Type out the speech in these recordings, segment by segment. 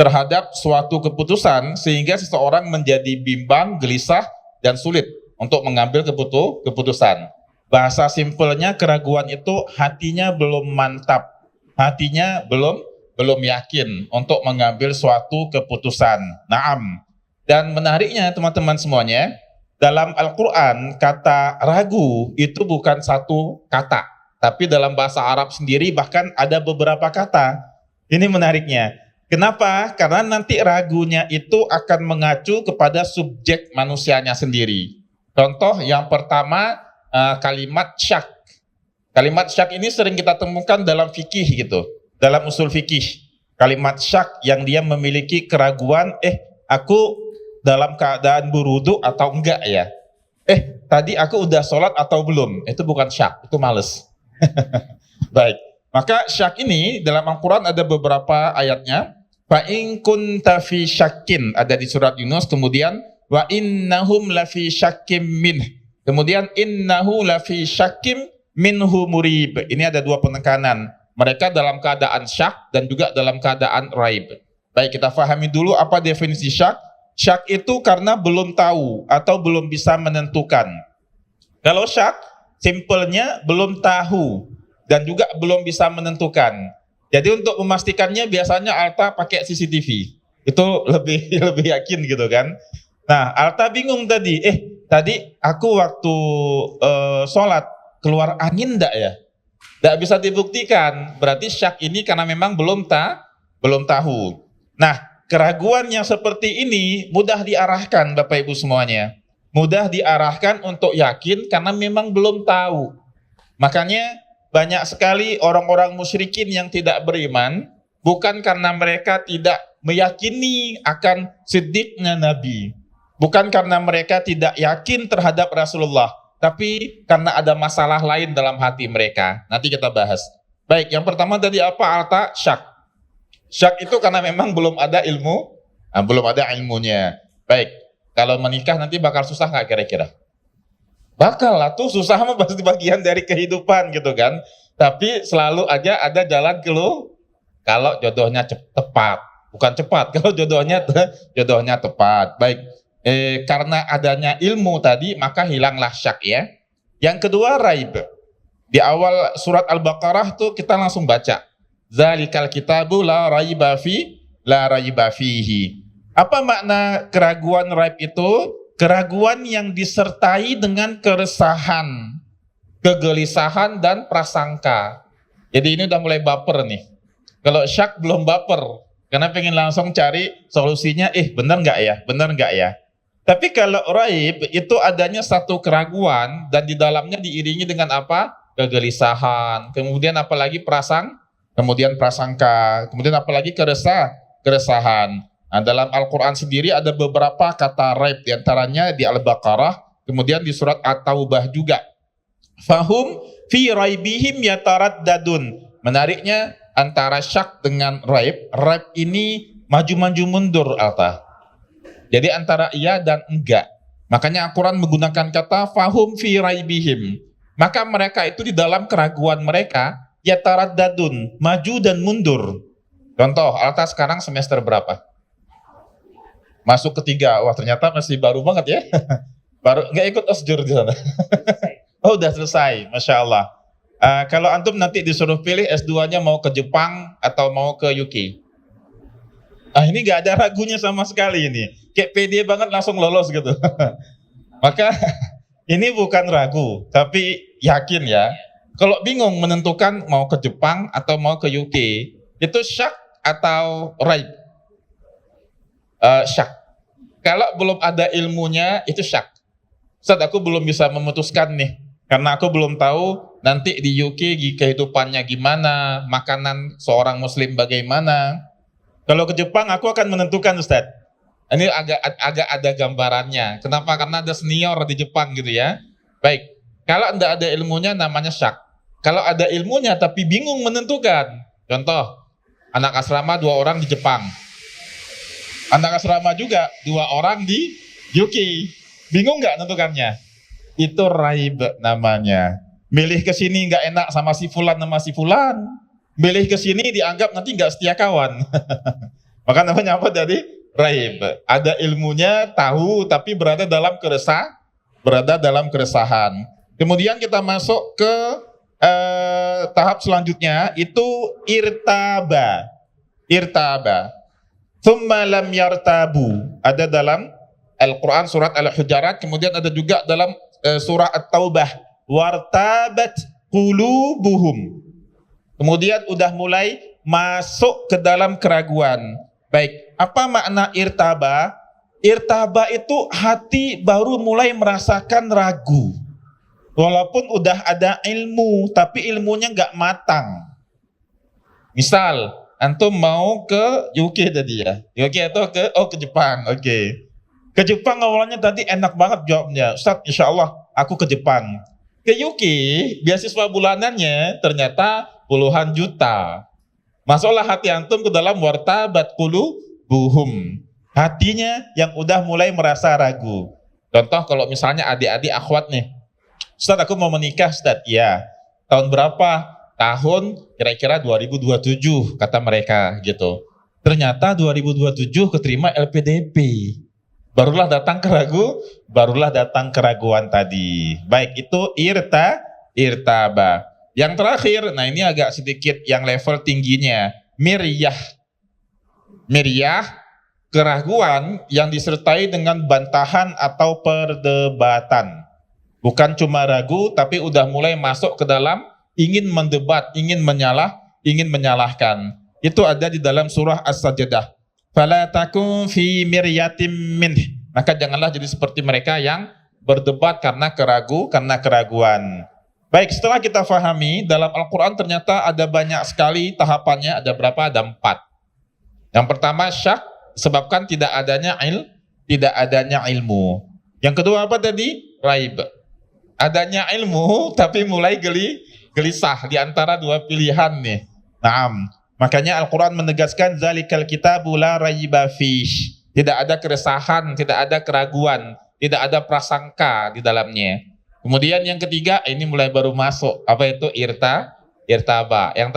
terhadap suatu keputusan sehingga seseorang menjadi bimbang, gelisah, dan sulit untuk mengambil keputusan. Bahasa simpelnya keraguan itu hatinya belum mantap, hatinya belum yakin untuk mengambil suatu keputusan. Naam. Dan menariknya teman-teman semuanya, dalam Al-Quran kata ragu itu bukan satu kata, tapi dalam bahasa Arab sendiri bahkan ada beberapa kata. Ini menariknya. Kenapa? Karena nanti ragunya itu akan mengacu kepada subjek manusianya sendiri. Contoh yang pertama, kalimat syak. Kalimat syak ini sering kita temukan dalam fikih gitu, dalam usul fikih. Kalimat syak yang dia memiliki keraguan, aku dalam keadaan berwudu atau enggak ya? Tadi aku udah sholat atau belum? Itu bukan syak, itu males. Baik, maka syak ini dalam Al-Quran ada beberapa ayatnya. Fa in kunta fi syakkin, ada di surat Yunus, kemudian wa innahum lafi syakkim min. Kemudian innahu lafi syakkim minhu murib. Ini ada dua penekanan. Mereka dalam keadaan syak dan juga dalam keadaan raib. Baik, kita fahami dulu apa definisi syak. Syak itu karena belum tahu atau belum bisa menentukan. Kalau syak, simpelnya belum tahu dan juga belum bisa menentukan. Jadi untuk memastikannya biasanya Alta pakai CCTV. Itu lebih yakin gitu kan. Nah, Alta bingung tadi. Tadi aku waktu sholat keluar angin enggak ya? Enggak bisa dibuktikan. Berarti syak ini karena memang belum tahu. Nah, keraguan yang seperti ini mudah diarahkan Bapak Ibu semuanya. Mudah diarahkan untuk yakin karena memang belum tahu. Makanya banyak sekali orang-orang musyrikin yang tidak beriman, bukan karena mereka tidak meyakini akan siddiqnya Nabi, bukan karena mereka tidak yakin terhadap Rasulullah, tapi karena ada masalah lain dalam hati mereka. Nanti kita bahas. Baik, yang pertama tadi apa Alta? Syak. Syak itu karena memang belum ada belum ada ilmunya. Baik, kalau menikah nanti bakal susah nggak kira-kira? Bakal lah tuh, susah mah pasti bagian dari kehidupan gitu kan. Tapi selalu aja ada jalan keluar kalau jodohnya tepat. Bukan cepat, kalau jodohnya tepat. Baik, karena adanya ilmu tadi maka hilanglah syak ya. Yang kedua raib. Di awal surat Al-Baqarah tuh kita langsung baca. Zalikal kitabu la raiba fihi. Apa makna keraguan raib itu? Keraguan yang disertai dengan keresahan, kegelisahan, dan prasangka. Jadi ini udah mulai baper nih. Kalau syak belum baper, karena pengen langsung cari solusinya, benar nggak ya? Tapi kalau raib, itu adanya satu keraguan, dan di dalamnya diiringi dengan apa? Kegelisahan, kemudian apalagi kemudian prasangka, kemudian apalagi keresahan. Nah, dalam Al-Quran sendiri ada beberapa kata raib, diantaranya di Al-Baqarah, kemudian di surat At-Taubah juga. Fahum fi raibihim yataraddadun. Menariknya antara syak dengan raib ini maju-maju mundur Alta. Jadi antara iya dan enggak. Makanya Al-Quran menggunakan kata fahum fi raibihim. Maka mereka itu di dalam keraguan mereka yataraddadun, maju dan mundur. Contoh, Alta sekarang semester berapa? Masuk ketiga. Wah, ternyata masih baru banget ya. Baru nggak ikut osjur di sana. Oh, udah selesai, Masya Allah. Kalau antum nanti disuruh pilih S2-nya mau ke Jepang atau mau ke UK. Ini nggak ada ragunya sama sekali ini. Kayak pede banget langsung lolos gitu. Maka ini bukan ragu, tapi yakin ya. Kalau bingung menentukan mau ke Jepang atau mau ke UK, itu syak atau raib? Syak. Kalau belum ada ilmunya itu syak. Ustaz, aku belum bisa memutuskan nih, karena aku belum tahu nanti di UK kehidupannya gimana, makanan seorang muslim bagaimana. Kalau ke Jepang aku akan menentukan Ustaz. Ini agak ada gambarannya. Kenapa? Karena ada senior di Jepang gitu ya. Baik, kalau tidak ada ilmunya namanya syak. Kalau ada ilmunya tapi bingung menentukan. Contoh, anak asrama 2 orang di Jepang. Anak asrama juga 2 orang di UK. Bingung nggak nentukannya? Itu raib namanya. Milih ke sini nggak enak sama si fulan sama si fulan. Milih ke sini dianggap nanti nggak setia kawan. Maka namanya apa tadi? Raib. Ada ilmunya, tahu, tapi berada dalam keresahan. Kemudian kita masuk ke tahap selanjutnya, itu irtaba. Irtaba. Thumma lam yartabu. Ada dalam Al-Quran surat Al-Hujarat, kemudian ada juga dalam surah At-Taubah. Wartabat qulubuhum. Kemudian udah mulai masuk ke dalam keraguan. Baik, apa makna irtaba? Irtaba itu hati baru mulai merasakan ragu. Walaupun udah ada ilmu, tapi ilmunya nggak matang. Misal, antum mau ke UK tadi ya? UK atau ke Jepang? Oke. Ke Jepang awalnya tadi enak banget jawabnya. Ustaz, insya Allah aku ke Jepang. Ke UK, beasiswa bulanannya ternyata puluhan juta. Masuklah hati antum ke dalam wartabat qulubuhum. Hatinya yang udah mulai merasa ragu. Contoh kalau misalnya adik-adik akhwat nih. Ustaz, aku mau menikah, Ustaz. Ya. Tahun berapa? Tahun kira-kira 2027 kata mereka gitu. Ternyata 2027 keterima LPDP. Barulah datang barulah datang keraguan tadi. Baik, itu irtaba. Yang terakhir, nah ini agak sedikit yang level tingginya, miryah. Miryah, keraguan yang disertai dengan bantahan atau perdebatan. Bukan cuma ragu, tapi udah mulai masuk ke dalam ingin mendebat, ingin menyalahkan. Itu ada di dalam surah As-Sajdah. Fala takun fi miryatim minh. Maka janganlah jadi seperti mereka yang berdebat karena keraguan. Baik, setelah kita fahami dalam Al-Quran ternyata ada banyak sekali tahapannya. Ada berapa? Ada 4. Yang pertama syak, sebabkan tidak adanya ilmu. Yang kedua apa tadi? Raib. Adanya ilmu tapi mulai gelisah di antara dua pilihan nih. Naam. Makanya Al-Quran menegaskan zalikal kitabu la raiba fish. Tidak ada keresahan, tidak ada keraguan, tidak ada prasangka di dalamnya. Kemudian yang ketiga, ini mulai baru masuk. Apa itu? Irtaba. Yang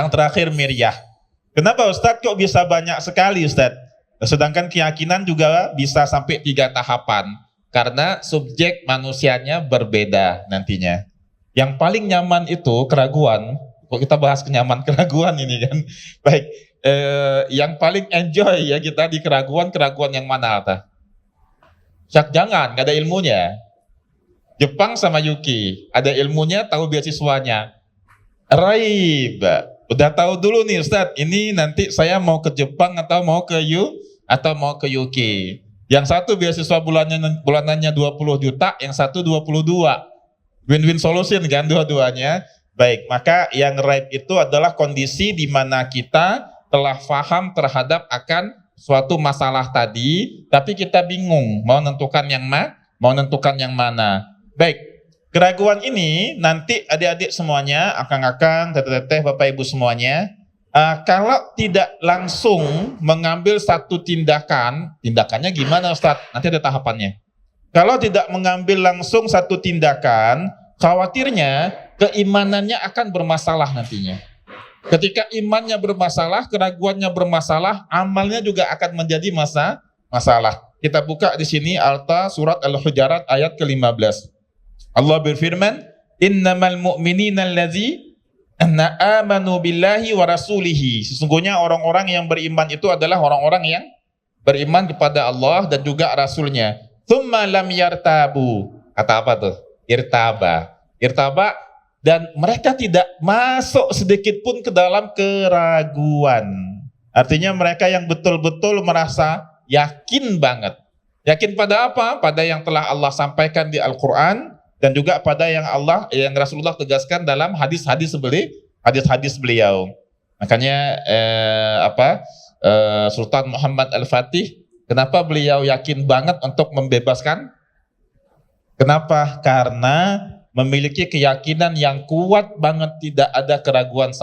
terakhir miryah. Kenapa Ustadz kok bisa banyak sekali Ustadz? Sedangkan keyakinan juga bisa sampai 3 tahapan. Karena subjek manusianya berbeda nantinya. Yang paling nyaman itu keraguan. Kok kita bahas keraguan ini kan? Baik, yang paling enjoy ya kita di keraguan yang mana Alta? Syak jangan, nggak ada ilmunya. Jepang sama UK, ada ilmunya, tahu beasiswanya. Raib, udah tahu dulu nih Ustadz, ini nanti saya mau ke Jepang atau mau ke UK. Yang satu beasiswa bulanannya 20 juta, yang satu 22. Win-win solution kan dua-duanya. Baik, maka yang raib itu adalah kondisi di mana kita telah paham terhadap akan suatu masalah tadi, tapi kita bingung mau menentukan yang mana. Baik, keraguan ini nanti adik-adik semuanya, akang-akang, teteh-teteh, bapak ibu semuanya, kalau tidak langsung mengambil satu tindakannya gimana Ustaz? Nanti ada tahapannya. Kalau tidak mengambil langsung satu tindakan, khawatirnya keimanannya akan bermasalah nantinya. Ketika imannya bermasalah, keraguannya bermasalah, amalnya juga akan menjadi masalah. Kita buka di sini Alta surat Al-Hujarat ayat ke-15. Allah berfirman, "Innamal mu'minina allazina amanu billahi wa rasulihi." Sesungguhnya orang-orang yang beriman itu adalah orang-orang yang beriman kepada Allah dan juga Rasulnya. Tsumma lam yartabu. Kata apa tuh? Irtaba, dan mereka tidak masuk sedikit pun ke dalam keraguan. Artinya mereka yang betul-betul merasa yakin banget. Yakin pada apa? Pada yang telah Allah sampaikan di Al-Quran dan juga pada yang Rasulullah tegaskan dalam hadis-hadis beliau. Makanya Sultan Muhammad Al-Fatih, kenapa beliau yakin banget untuk membebaskan? Kenapa? Karena memiliki keyakinan yang kuat banget, tidak ada keraguan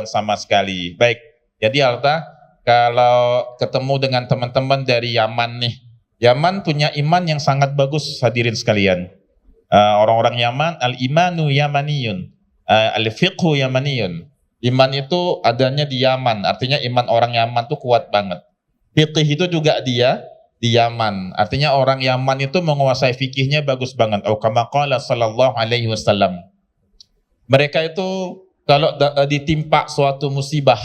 sama sekali. Baik, jadi Alta, kalau ketemu dengan teman-teman dari Yaman nih, Yaman punya iman yang sangat bagus hadirin sekalian. Orang-orang Yaman, al-imanu yamaniyun, al-fiqhu yamaniyun. Iman itu adanya di Yaman, artinya iman orang Yaman itu kuat banget. Fikih itu juga dia di Yaman, artinya orang Yaman itu menguasai fikihnya bagus banget. Atau kama qala sallallahu alaihi wasallam. Mereka itu kalau ditimpa suatu musibah,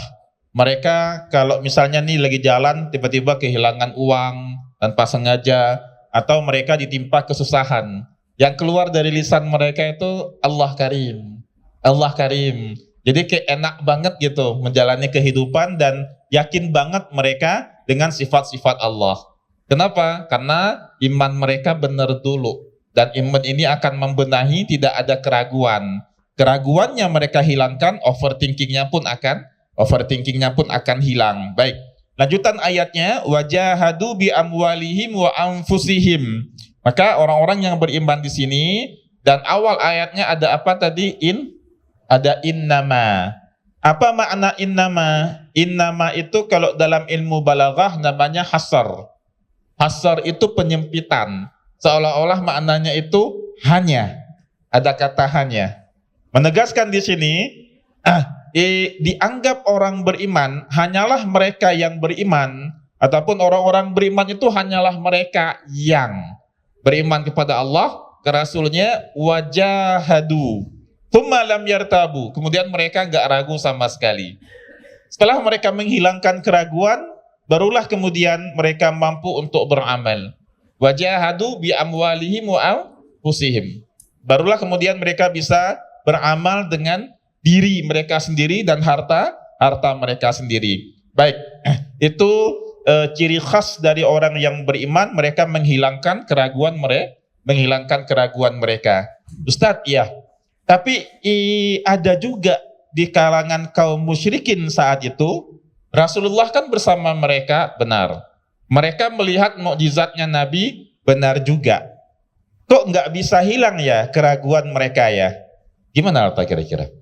mereka kalau misalnya nih lagi jalan tiba-tiba kehilangan uang tanpa sengaja, atau mereka ditimpa kesusahan, yang keluar dari lisan mereka itu Allah Karim, Allah Karim. Jadi kayak enak banget gitu menjalani kehidupan dan yakin banget mereka dengan sifat-sifat Allah. Kenapa? Karena iman mereka benar dulu, dan iman ini akan membenahi, tidak ada keraguan. Keraguannya mereka hilangkan, overthinkingnya pun akan hilang. Baik, lanjutan ayatnya, wajahadu bi amwalihim wa anfusihim. Maka orang-orang yang beriman di sini, dan awal ayatnya ada apa tadi? Ada innama. Apa makna innama? Innama itu kalau dalam ilmu balaghah namanya hasar. Hasar itu penyempitan. Seolah-olah maknanya itu hanya. Ada kata hanya. Menegaskan di sini, dianggap orang beriman hanyalah mereka yang beriman, ataupun orang-orang beriman itu hanyalah mereka yang beriman kepada Allah, ke Rasulnya, wajahadu, tsumma lam yartabu, kemudian mereka nggak ragu sama sekali. Setelah mereka menghilangkan keraguan, barulah kemudian mereka mampu untuk beramal. Wajahadu bi amwalihim wa anfusihim. Barulah kemudian mereka bisa beramal dengan diri mereka sendiri dan harta mereka sendiri. Baik, itu ciri khas dari orang yang beriman, mereka menghilangkan keraguan mereka. Ustadz, ya. Tapi ada juga di kalangan kaum musyrikin saat itu, Rasulullah kan bersama mereka, benar. Mereka melihat mukjizatnya Nabi, benar juga. Kok nggak bisa hilang ya keraguan mereka ya? Gimana Alta kira-kira?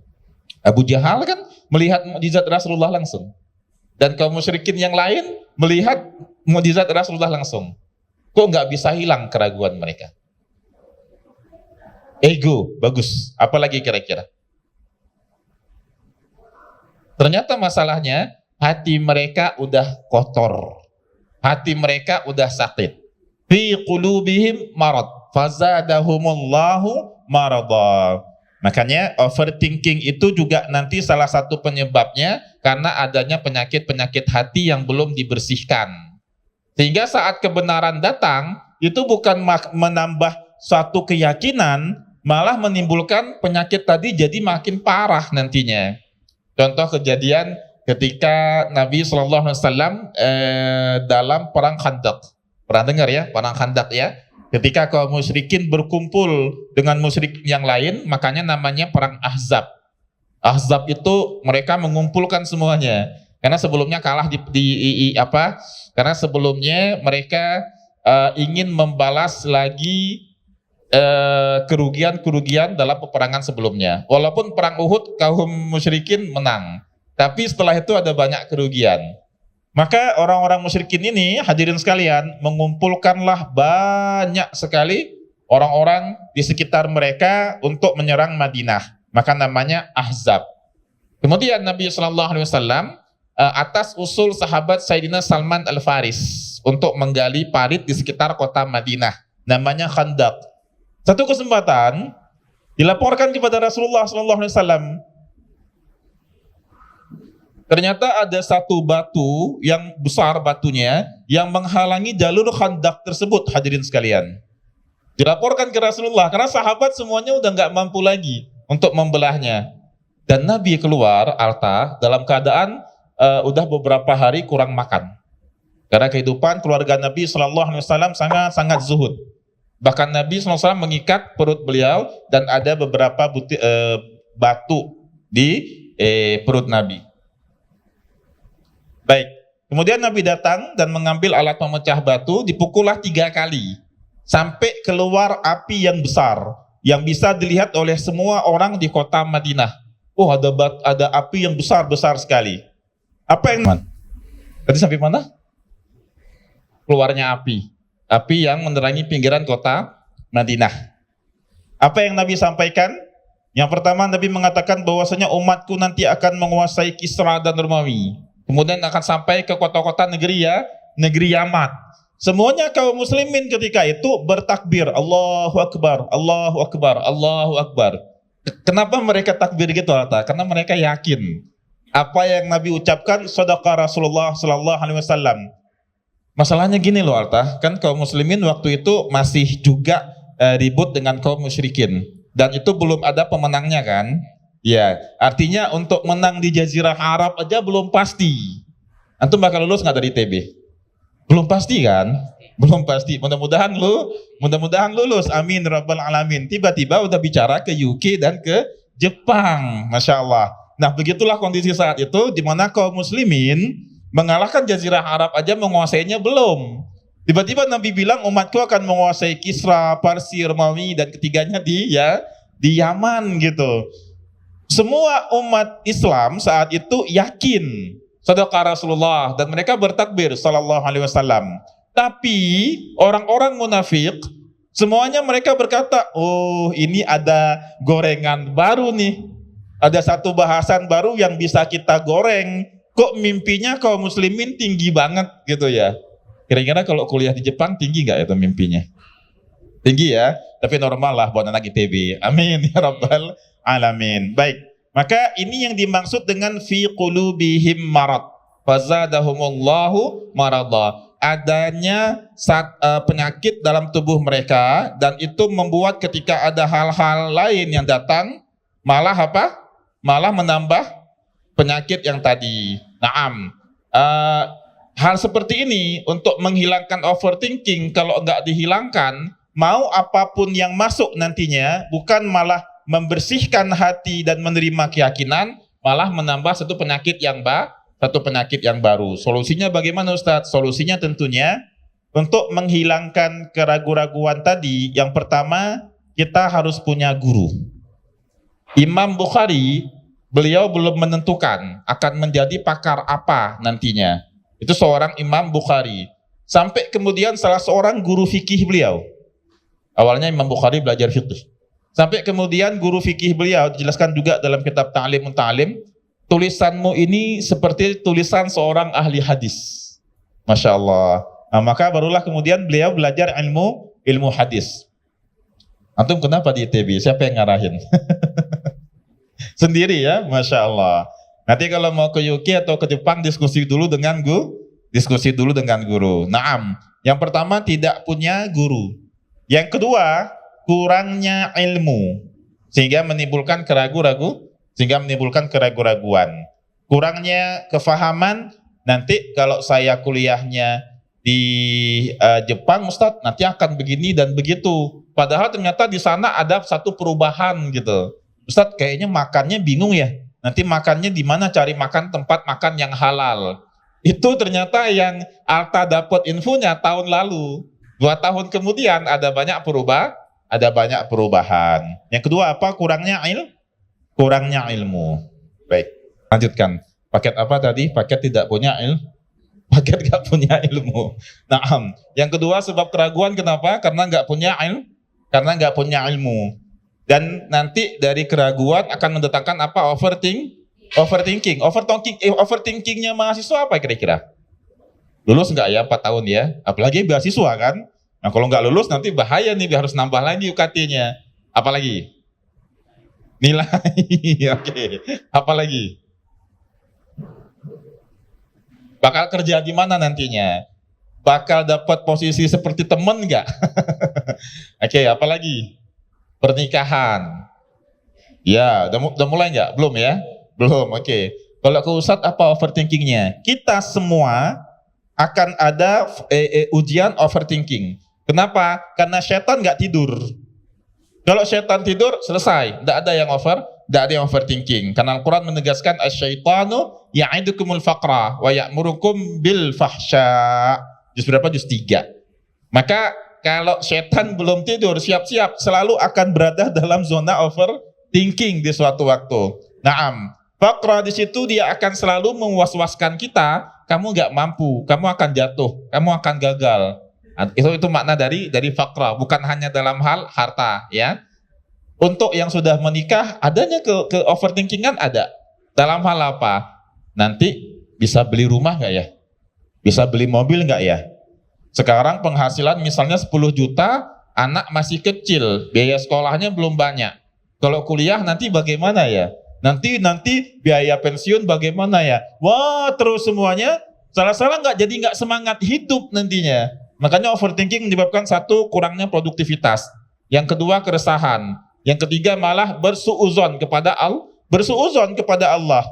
Abu Jahal kan melihat mukjizat Rasulullah langsung. Dan kaum musyrikin yang lain melihat mukjizat Rasulullah langsung. Kok nggak bisa hilang keraguan mereka? Ego, bagus. Apalagi kira-kira? Ternyata masalahnya hati mereka udah kotor. Hati mereka udah sakit. Fi qulubihim marad, fazadahumullahu marada. Makanya overthinking itu juga nanti salah satu penyebabnya karena adanya penyakit-penyakit hati yang belum dibersihkan. Sehingga saat kebenaran datang, itu bukan menambah suatu keyakinan, malah menimbulkan penyakit tadi jadi makin parah nantinya. Contoh kejadian ketika Nabi SAW dalam perang Khandaq. Pernah dengar ya, perang Khandaq ya? Ketika kaum musyrikin berkumpul dengan musyrik yang lain, makanya namanya perang Ahzab. Ahzab itu mereka mengumpulkan semuanya. Karena sebelumnya kalah karena sebelumnya mereka ingin membalas lagi kerugian-kerugian dalam peperangan sebelumnya. Walaupun perang Uhud kaum musyrikin menang, tapi setelah itu ada banyak kerugian. Maka orang-orang musyrikin ini, hadirin sekalian, mengumpulkanlah banyak sekali orang-orang di sekitar mereka untuk menyerang Madinah. Maka namanya Ahzab. Kemudian Nabi SAW atas usul sahabat Sayyidina Salman Al-Faris untuk menggali parit di sekitar kota Madinah. Namanya Khandaq. Satu kesempatan dilaporkan kepada Rasulullah SAW. Ternyata ada satu batu yang besar batunya yang menghalangi jalur Khandaq tersebut, hadirin sekalian. Dilaporkan ke Rasulullah karena sahabat semuanya udah nggak mampu lagi untuk membelahnya. Dan Nabi keluar Alta dalam keadaan udah beberapa hari kurang makan. Karena kehidupan keluarga Nabi SAW sangat zuhud. Bahkan Nabi SAW mengikat perut beliau dan ada beberapa batu di perut Nabi. Baik, kemudian Nabi datang dan mengambil alat pemecah batu, dipukullah 3 kali sampai keluar api yang besar yang bisa dilihat oleh semua orang di kota Madinah. Oh, ada api yang besar sekali. Apa yang tadi sampai mana? Keluarnya api yang menerangi pinggiran kota Madinah. Apa yang Nabi sampaikan? Yang pertama Nabi mengatakan bahwasanya umatku nanti akan menguasai Kisra dan Romawi. Kemudian akan sampai ke kota-kota negeri negeri Yaman. Semuanya kaum muslimin ketika itu bertakbir, Allahu Akbar, Allahu Akbar, Allahu Akbar. Kenapa mereka takbir gitu, Arta? Karena mereka yakin apa yang Nabi ucapkan, shadaqa Rasulullah sallallahu alaihi wasallam. Masalahnya gini loh, Arta, kan kaum muslimin waktu itu masih juga ribut dengan kaum musyrikin. Dan itu belum ada pemenangnya kan? Ya, artinya untuk menang di Jazirah Arab aja belum pasti. Antum bakal lulus nggak dari ITB? Belum pasti kan? Belum pasti. Mudah-mudahan lulus. Amin rabbal alamin. Tiba-tiba udah bicara ke UK dan ke Jepang, masya Allah. Nah, begitulah kondisi saat itu, di mana kaum muslimin mengalahkan Jazirah Arab aja menguasainya belum. Tiba-tiba Nabi bilang umatku akan menguasai Kisra, Parsi, Romawi, dan ketiganya di Yaman gitu. Semua umat Islam saat itu yakin shadaqa Rasulullah dan mereka bertakbir sallallahu alaihi wasallam. Tapi orang-orang munafik semuanya mereka berkata, oh ini ada gorengan baru nih. Ada satu bahasan baru yang bisa kita goreng. Kok mimpinya kaum muslimin tinggi banget gitu ya. Kira-kira kalau kuliah di Jepang tinggi nggak itu mimpinya? Tinggi ya, tapi normal lah buat anak ITB. Amin ya rabbal alamin. Baik, maka ini yang dimaksud dengan fi qulubihim marad fazadahumullahu marada. Adanya penyakit dalam tubuh mereka, dan itu membuat ketika ada hal-hal lain yang datang malah apa? Malah menambah penyakit yang tadi. Naam. Hal seperti ini untuk menghilangkan overthinking, kalau nggak dihilangkan, mau apapun yang masuk nantinya bukan malah membersihkan hati dan menerima keyakinan, malah menambah satu penyakit yang baru. Solusinya bagaimana Ustadz? Solusinya tentunya untuk menghilangkan keraguan-raguan tadi, yang pertama kita harus punya guru. Imam Bukhari, beliau belum menentukan akan menjadi pakar apa nantinya. Itu seorang Imam Bukhari. Sampai kemudian salah seorang guru fikih beliau. Awalnya Imam Bukhari belajar fikih. Sampai kemudian guru fikih beliau dijelaskan juga dalam kitab Ta'lim Ta'lim, tulisanmu ini seperti tulisan seorang ahli hadis. Masya Allah. Nah, maka barulah kemudian beliau belajar ilmu hadis. Antum kenapa di ITB? Siapa yang ngarahin? Sendiri ya, Masya Allah. Nanti kalau mau ke UK atau ke Jepang diskusi dulu dengan guru. Naam. Yang pertama tidak punya guru. Yang kedua kurangnya ilmu sehingga menimbulkan keraguan. Kurangnya kefahaman. Nanti kalau saya kuliahnya di Jepang, Ustadz, nanti akan begini dan begitu. Padahal ternyata di sana ada satu perubahan gitu. Ustadz, kayaknya makannya bingung ya. Nanti makannya di mana, cari makan tempat makan yang halal. Itu ternyata yang Alta dapat infonya tahun lalu. 2 tahun kemudian ada banyak perubahan. Yang kedua apa? Kurangnya ilmu. Baik, lanjutkan. Paket apa tadi? Paket tidak punya ilmu. Paket gak punya ilmu. Nah, yang kedua sebab keraguan kenapa? Karena nggak punya ilmu. Dan nanti dari keraguan akan mendatangkan apa? Overthinking. Overthinkingnya mahasiswa apa kira-kira? Lulus nggak ya 4 tahun ya? Apalagi beasiswa kan? Nah kalau nggak lulus nanti bahaya nih, harus nambah lagi UKT-nya. Apalagi? Nilai. Oke. Apalagi? Bakal kerja di mana nantinya? Bakal dapat posisi seperti temen nggak? Oke, apalagi? Pernikahan. Ya, udah mulai nggak? Belum ya? Belum, oke. Kalau ke Ustadz apa overthinkingnya? Kita semua akan ada ujian overthinking. Kenapa? Karena setan nggak tidur. Kalau setan tidur, selesai. Nggak ada yang overthinking. Karena Al-Quran menegaskan asyaitanu ya'idukumul faqra wa ya'murukum bil fahsya. Juz berapa? Juz 3. Maka kalau setan belum tidur, siap-siap selalu akan berada dalam zona overthinking di suatu waktu. Naam, faqra di situ dia akan selalu mewas-waskan kita. Kamu nggak mampu, kamu akan jatuh, kamu akan gagal. Itu makna dari faqra, bukan hanya dalam hal harta, ya. Untuk yang sudah menikah, adanya ke overthinkingan ada. Dalam hal apa? Nanti bisa beli rumah nggak ya? Bisa beli mobil nggak ya? Sekarang penghasilan misalnya 10 juta, anak masih kecil, biaya sekolahnya belum banyak. Kalau kuliah nanti bagaimana ya? Nanti biaya pensiun bagaimana ya? Wah, terus semuanya salah-salah nggak semangat hidup nantinya. Makanya overthinking menyebabkan satu, kurangnya produktivitas. Yang kedua, keresahan. Yang ketiga, malah bersuuzon kepada Allah.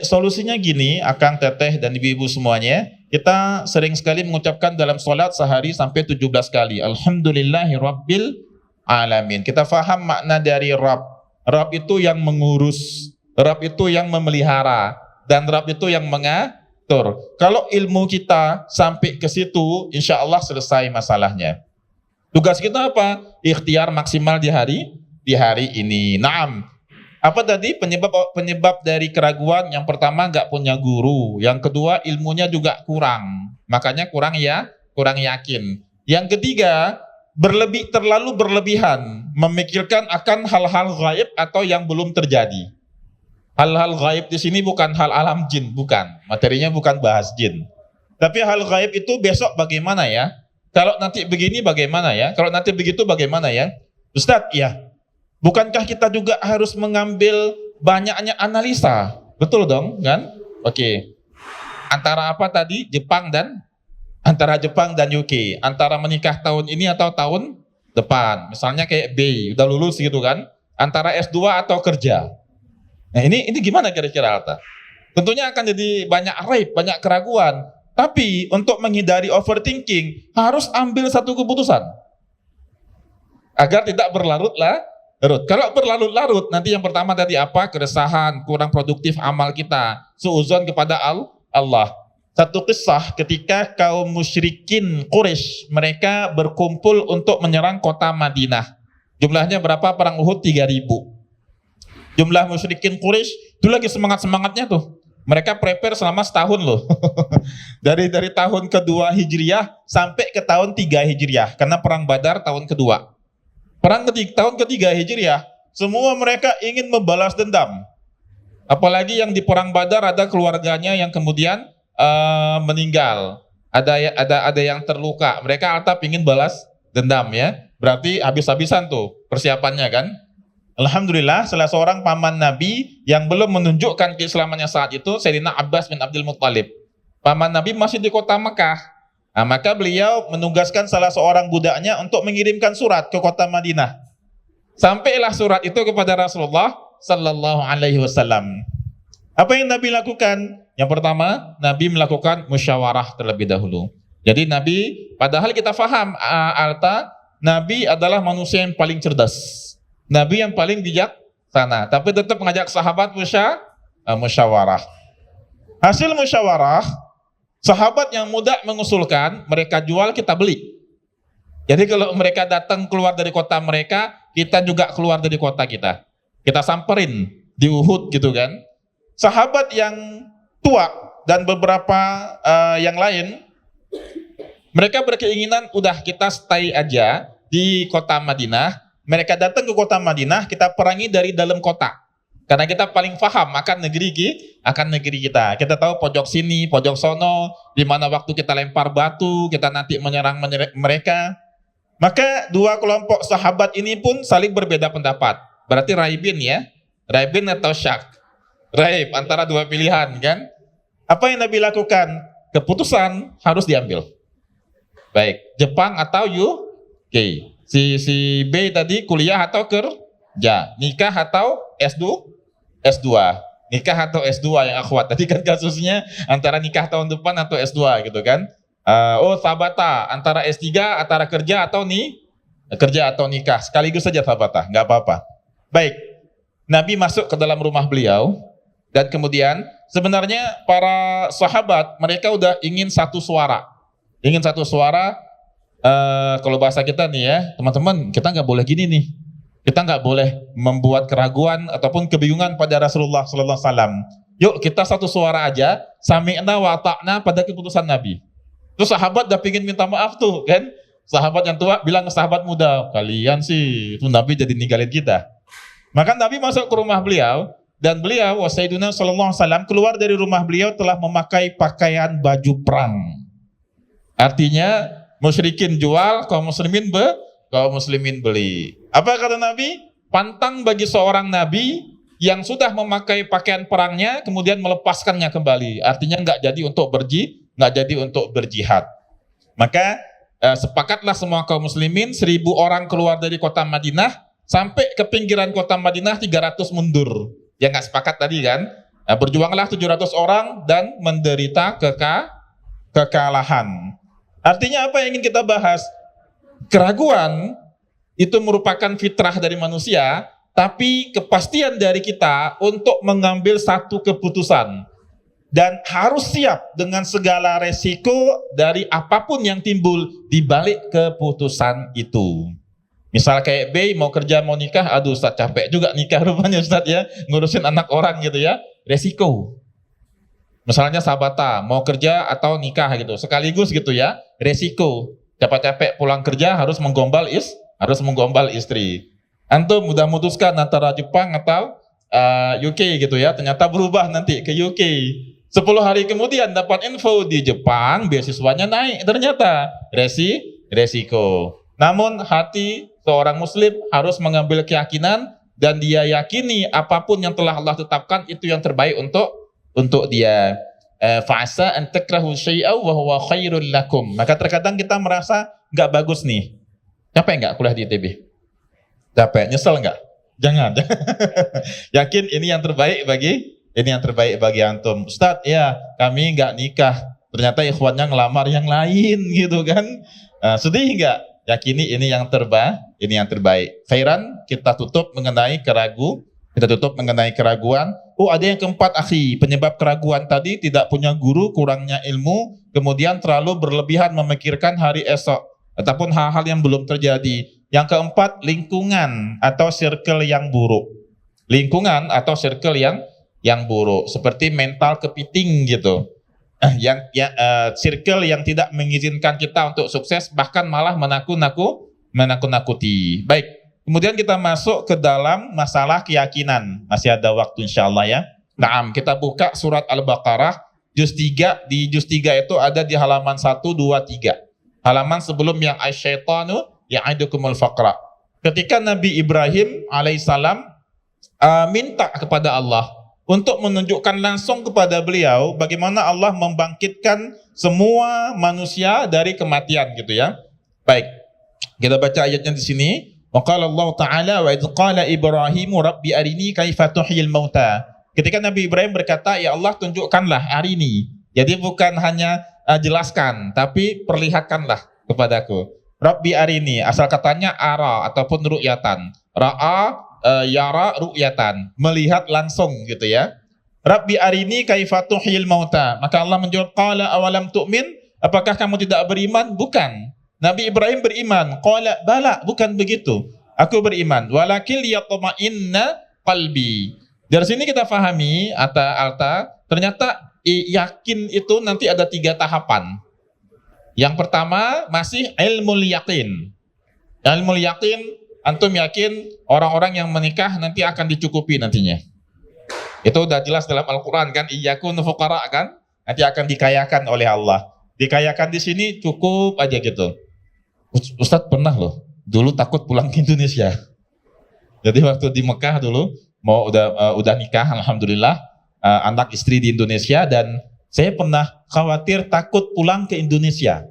Solusinya gini, Akang, Teteh, dan ibu-ibu semuanya, kita sering sekali mengucapkan dalam sholat sehari sampai 17 kali. Alhamdulillahi Rabbil Alamin. Kita faham makna dari Rabb. Rabb itu yang mengurus, Rabb itu yang memelihara, dan Rabb itu yang mengatur. Kalau ilmu kita sampai ke situ, insya Allah selesai masalahnya. Tugas kita apa? Ikhtiar maksimal di hari ini. Naam. Apa tadi penyebab dari keraguan? Yang pertama, nggak punya guru. Yang kedua, ilmunya juga kurang. Makanya kurang yakin. Yang ketiga, terlalu berlebihan memikirkan akan hal-hal gaib atau yang belum terjadi. Hal-hal gaib di sini bukan hal alam jin, bukan. Materinya bukan bahas jin. Tapi hal gaib itu besok bagaimana ya? Kalau nanti begini bagaimana ya? Kalau nanti begitu bagaimana ya? Ustadz, ya. Bukankah kita juga harus mengambil banyaknya analisa? Betul dong, kan? Oke. Antara apa tadi? Antara Jepang dan UK. Antara menikah tahun ini atau tahun depan. Misalnya kayak B, udah lulus gitu kan? Antara S2 atau kerja. Nah, ini gimana kira-kira, Alta? Tentunya akan jadi banyak raib, banyak keraguan. Tapi untuk menghindari overthinking, harus ambil satu keputusan. Agar tidak berlarut-larut. Kalau berlarut-larut, nanti yang pertama tadi apa? Keresahan, kurang produktif amal kita. Suuzon kepada Allah. Satu kisah ketika kaum musyrikin Quraisy, mereka berkumpul untuk menyerang kota Madinah. Jumlahnya berapa? Perang Uhud 3.000. Jumlah musyrikin Quraisy itu lagi semangat-semangatnya tuh. Mereka prepare selama setahun loh. dari tahun kedua Hijriah sampai ke tahun 3 Hijriah. Karena perang Badar tahun kedua. Tahun ketiga Hijriah, semua mereka ingin membalas dendam. Apalagi yang di perang Badar ada keluarganya yang kemudian meninggal. Ada yang terluka. Mereka tetap ingin balas dendam ya. Berarti habis-habisan tuh persiapannya kan. Alhamdulillah, salah seorang paman Nabi yang belum menunjukkan keislamannya saat itu, Sayyidina Abbas bin Abdul Muttalib. Paman Nabi masih di kota Mekah. Nah, maka beliau menugaskan salah seorang budaknya untuk mengirimkan surat ke kota Madinah. Sampailah surat itu kepada Rasulullah Sallallahu Alaihi Wasallam. Apa yang Nabi lakukan? Yang pertama, Nabi melakukan musyawarah terlebih dahulu. Jadi Nabi, padahal kita faham, Alta, Nabi adalah manusia yang paling cerdas. Nabi yang paling bijaksana, tapi tetap mengajak sahabat musyawarah. Hasil musyawarah, sahabat yang muda mengusulkan, mereka jual, kita beli. Jadi kalau mereka datang keluar dari kota mereka, kita juga keluar dari kota kita. Kita samperin di Uhud gitu kan. Sahabat yang tua dan beberapa yang lain, mereka berkeinginan udah kita stay aja di kota Madinah. Mereka datang ke kota Madinah, kita perangi dari dalam kota. Karena kita paling paham akan negeri kita. Kita tahu pojok sini, pojok sono, di mana waktu kita lempar batu, kita nanti menyerang mereka. Maka dua kelompok sahabat ini pun saling berbeda pendapat. Berarti raibin ya, raibin atau syak. Raib antara dua pilihan kan. Apa yang Nabi lakukan? Keputusan harus diambil. Baik, Jepang atau UK. Si B tadi kuliah atau kerja, nikah atau S2, nikah atau S2 yang akhwat. Tadi kan kasusnya antara nikah tahun depan atau S2 gitu kan. Sabata antara S3, antara kerja atau nikah. Sekaligus saja sabata, nggak apa-apa. Baik, Nabi masuk ke dalam rumah beliau dan kemudian sebenarnya para sahabat mereka udah ingin satu suara. Kalau bahasa kita nih ya, teman-teman, kita nggak boleh gini nih. Kita nggak boleh membuat keraguan ataupun kebingungan pada Rasulullah Sallallahu Alaihi Wasallam. Yuk kita satu suara aja, sami'na wa ta'na pada keputusan Nabi. Terus sahabat udah pingin minta maaf tuh kan, Sahabat yang tua bilang ke sahabat muda, kalian sih, itu Nabi jadi ninggalin kita. Maka Nabi masuk ke rumah beliau, dan beliau, Sayyidina sallallahu alaihi wasallam, keluar dari rumah beliau telah memakai pakaian baju perang. Artinya, musyrikin jual, kaum muslimin beli. Apa kata Nabi? Pantang bagi seorang Nabi yang sudah memakai pakaian perangnya, kemudian melepaskannya kembali. Artinya nggak jadi untuk berjihad. Maka sepakatlah semua kaum muslimin, 1.000 orang keluar dari kota Madinah, sampai ke pinggiran kota Madinah 300 mundur. Yang nggak sepakat tadi kan, berjuanglah 700 orang dan menderita kekalahan. Artinya apa yang ingin kita bahas? Keraguan itu merupakan fitrah dari manusia, tapi kepastian dari kita untuk mengambil satu keputusan. Dan harus siap dengan segala resiko dari apapun yang timbul di balik keputusan itu. Misal kayak B mau kerja mau nikah, aduh Ustaz capek juga nikah rupanya Ustaz ya, ngurusin anak orang gitu ya, resiko. Misalnya sahabata mau kerja atau nikah gitu, sekaligus gitu ya, resiko. Capek-capek pulang kerja harus menggombal istri. Antum mudah memutuskan antara Jepang atau UK gitu ya, ternyata berubah nanti ke UK. 10 hari kemudian dapat info di Jepang beasiswanya naik, ternyata resiko. Namun hati seorang muslim harus mengambil keyakinan dan dia yakini apapun yang telah Allah tetapkan itu yang terbaik untuk dia. Fa'asa an takrahu syai'aw wa huwa khairul lakum. Maka terkadang kita merasa nggak bagus nih. Capek nggak kuliah di ITB? Capek, nyesel nggak? Jangan. Yakin ini yang terbaik bagi antum. Ustadz, ya kami nggak nikah. Ternyata ikhwannya ngelamar yang lain gitu kan. Sedih nggak? Yakini ini yang terbaik. Khairan, kita tutup mengenai keraguan. Oh, ada yang keempat, akhi. Penyebab keraguan tadi tidak punya guru, kurangnya ilmu, kemudian terlalu berlebihan memikirkan hari esok ataupun hal-hal yang belum terjadi. Yang keempat, lingkungan atau circle yang buruk. Seperti mental kepiting gitu. Circle yang tidak mengizinkan kita untuk sukses, bahkan malah menakut-nakuti. Baik, kemudian kita masuk ke dalam masalah keyakinan. Masih ada waktu insyaallah ya. Naam, kita buka surat Al-Baqarah juz 3. Di juz 3 itu ada di halaman 1, 2, 3. Halaman sebelum yang asyaitanu ya'idukumul faqra. Ketika Nabi Ibrahim alaihissalam minta kepada Allah untuk menunjukkan langsung kepada beliau bagaimana Allah membangkitkan semua manusia dari kematian gitu ya. Baik, kita baca ayatnya di sini. Wa qala Allah Ta'ala wa idz qala Ibrahimu rabbi arini kaifa tuhyil mauta. Ketika Nabi Ibrahim berkata, ya Allah tunjukkanlah arini. Jadi bukan hanya jelaskan, tapi perlihatkanlah kepadaku. Rabbi arini, asal katanya ara ataupun ru'yatan. Ra'a yara ru'yatan, melihat langsung gitu ya. Rabbi arini kaifa tuhyil mauta. Maka Allah menjawab, qala awalam tu'min, apakah kamu tidak beriman? Bukan. Nabi Ibrahim beriman. Qala bala, bukan begitu. Aku beriman. Walakin liyatma'inna qalbi. Dari sini kita fahami ternyata yakin itu nanti ada 3 tahapan. Yang pertama masih ilmul yakin. Ilmul yakin, antum yakin orang-orang yang menikah nanti akan dicukupi nantinya. Itu udah jelas dalam Al-Quran kan, iyakun fuqara kan, nanti akan dikayakan oleh Allah. Dikayakan di sini cukup aja gitu. Ustadz pernah loh, dulu takut pulang ke Indonesia. Jadi waktu di Mekah dulu mau udah nikah, alhamdulillah, anak istri di Indonesia, dan saya pernah khawatir takut pulang ke Indonesia.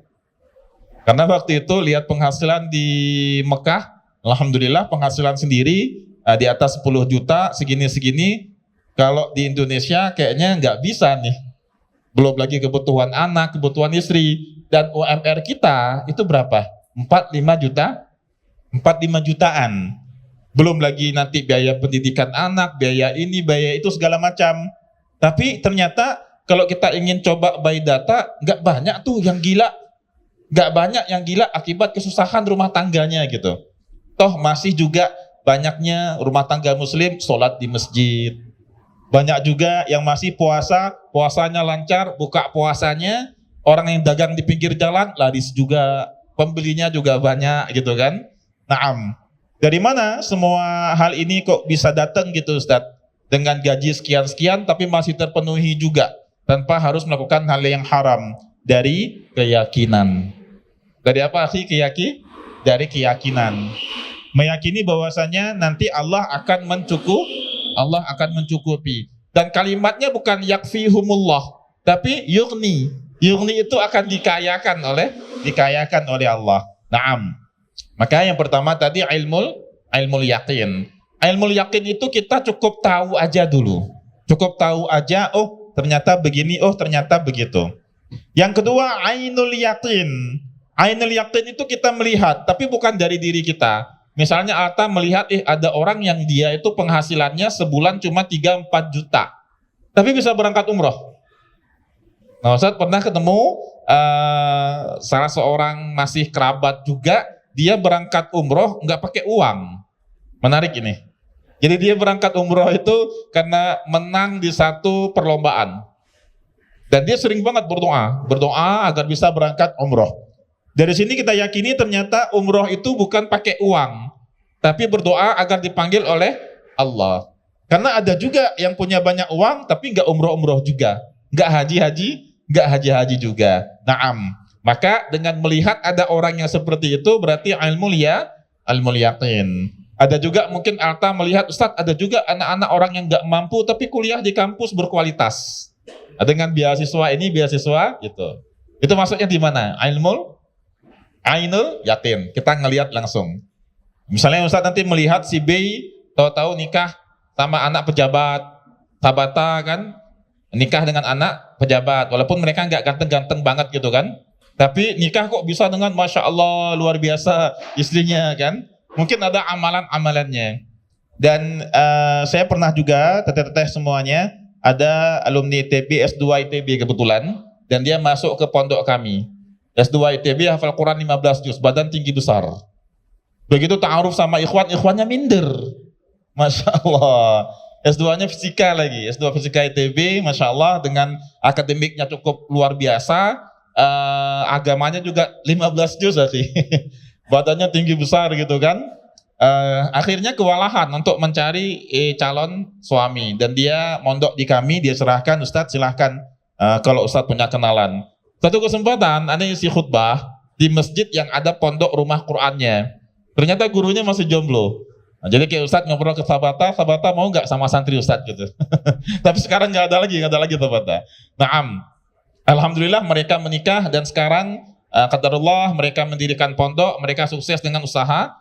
Karena waktu itu lihat penghasilan di Mekah, alhamdulillah penghasilan sendiri di atas 10 juta segini-segini. Kalau di Indonesia kayaknya nggak bisa nih. Belum lagi kebutuhan anak, kebutuhan istri, dan UMR kita itu berapa? 45 jutaan. Belum lagi nanti biaya pendidikan anak, biaya ini, biaya itu segala macam. Tapi ternyata kalau kita ingin coba by data, nggak banyak tuh yang gila. Nggak banyak yang gila akibat kesusahan rumah tangganya gitu. Toh masih juga banyaknya rumah tangga muslim sholat di masjid. Banyak juga yang masih puasanya lancar, buka puasanya. Orang yang dagang di pinggir jalan laris juga. pembelinya juga banyak gitu kan. Naam. Dari mana semua hal ini kok bisa datang gitu Ustaz? Dengan gaji sekian-sekian tapi masih terpenuhi juga tanpa harus melakukan hal yang haram. Dari keyakinan. Dari apa sih Dari keyakinan. Meyakini bahwasanya nanti Allah akan mencukupi. Dan kalimatnya bukan yakfihumullah, tapi yughni. Yughni itu akan dikayakan oleh Allah. Naam. Maka yang pertama tadi ilmul yakin. Ilmul yakin itu kita cukup tahu aja dulu. Cukup tahu aja, oh ternyata begini, oh ternyata begitu. Yang kedua, ainul yakin. Ainul yakin itu kita melihat, tapi bukan dari diri kita. Misalnya Atta melihat, ada orang yang dia itu penghasilannya sebulan cuma 3-4 juta. Tapi bisa berangkat umroh. Nah, Ustaz pernah ketemu salah seorang masih kerabat juga, dia berangkat umroh nggak pakai uang. Menarik ini. Jadi dia berangkat umroh itu karena menang di satu perlombaan. Dan dia sering banget berdoa agar bisa berangkat umroh. Dari sini kita yakini ternyata umroh itu bukan pakai uang, tapi berdoa agar dipanggil oleh Allah. Karena ada juga yang punya banyak uang tapi nggak umroh juga, nggak haji juga. Naam. Maka dengan melihat ada orang yang seperti itu berarti ilmu yakin. Ada juga mungkin Alta melihat, Ustadz ada juga anak-anak orang yang nggak mampu tapi kuliah di kampus berkualitas. Dengan beasiswa ini beasiswa gitu. Itu maksudnya di mana? Ainul yakin. Kita ngelihat langsung. Misalnya Ustadz nanti melihat si B tahu-tahu nikah sama anak pejabat, Tabata kan nikah dengan anak pejabat, walaupun mereka nggak ganteng-ganteng banget gitu kan, tapi nikah kok bisa dengan Masya Allah luar biasa istrinya kan. Mungkin ada amalan-amalannya. Dan saya pernah juga teteh-teteh semuanya ada alumni ITB, S2 ITB kebetulan, dan dia masuk ke pondok kami. S2 ITB hafal Quran 15 juz, badan tinggi besar. Begitu ta'aruf sama ikhwannya minder. Masya Allah. S2-nya fisika lagi, S2 fisika ITB, Masya Allah, dengan akademiknya cukup luar biasa, agamanya juga 15 juz lagi. Badannya tinggi besar gitu kan. Akhirnya kewalahan untuk mencari calon suami, dan dia mondok di kami, dia serahkan, Ustadz silahkan kalau Ustadz punya kenalan. Satu kesempatan ada isi khutbah di masjid yang ada pondok rumah Qur'annya. Ternyata gurunya masih jomblo. Nah, jadi kayak Ustadz ngobrol ke Sabata mau nggak sama santri Ustadz gitu. Tapi sekarang nggak ada lagi Sabata. Naam. Alhamdulillah mereka menikah dan sekarang qadarullah mereka mendirikan pondok, mereka sukses dengan usaha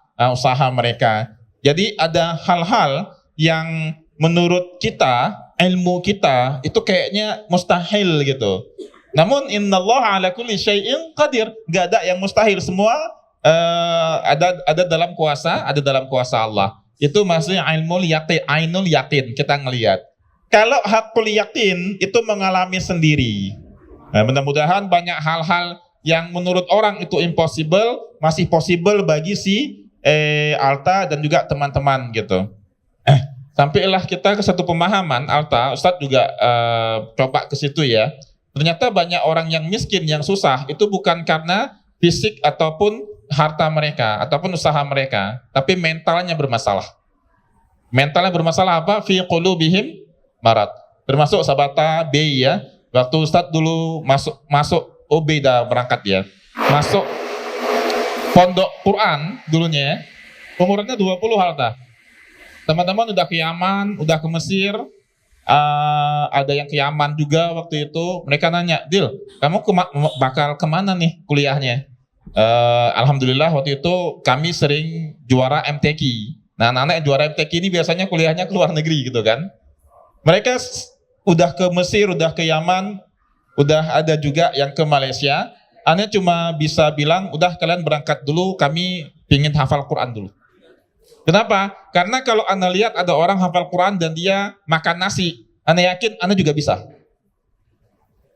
mereka. Jadi ada hal-hal yang menurut kita, ilmu kita itu kayaknya mustahil gitu. Namun innallaha ala kulli syai'in qadir. Gak ada yang mustahil, semua ada dalam kuasa Allah. Itu maksudnya ainul yakin, kita ngelihat. Kalau hakul yakin itu mengalami sendiri. Nah, mudah-mudahan banyak hal-hal yang menurut orang itu impossible masih possible bagi si Alta dan juga teman-teman gitu. Sampailah kita ke satu pemahaman, Alta, Ustadz juga coba ke situ ya. Ternyata banyak orang yang miskin, yang susah, itu bukan karena fisik ataupun harta mereka, ataupun usaha mereka, tapi mentalnya bermasalah. Mentalnya bermasalah apa? Fi qulubihim marad. Termasuk Sabata B ya. Waktu Ustadz dulu masuk OB dah berangkat ya. Masuk pondok Quran dulunya, umurnya 20 Alta. Teman-teman udah ke Yaman, udah ke Mesir, ada yang ke Yaman juga waktu itu. Mereka nanya, Dil, kamu bakal kemana nih kuliahnya? Alhamdulillah waktu itu kami sering juara MTQ. Nah, anak-anak yang juara MTQ ini biasanya kuliahnya ke luar negeri gitu kan. Mereka udah ke Mesir, udah ke Yaman, udah ada juga yang ke Malaysia. Anda cuma bisa bilang, udah kalian berangkat dulu, kami ingin hafal Quran dulu. Kenapa? Karena kalau Anda lihat ada orang hafal Quran dan dia makan nasi, Anda yakin Anda juga bisa.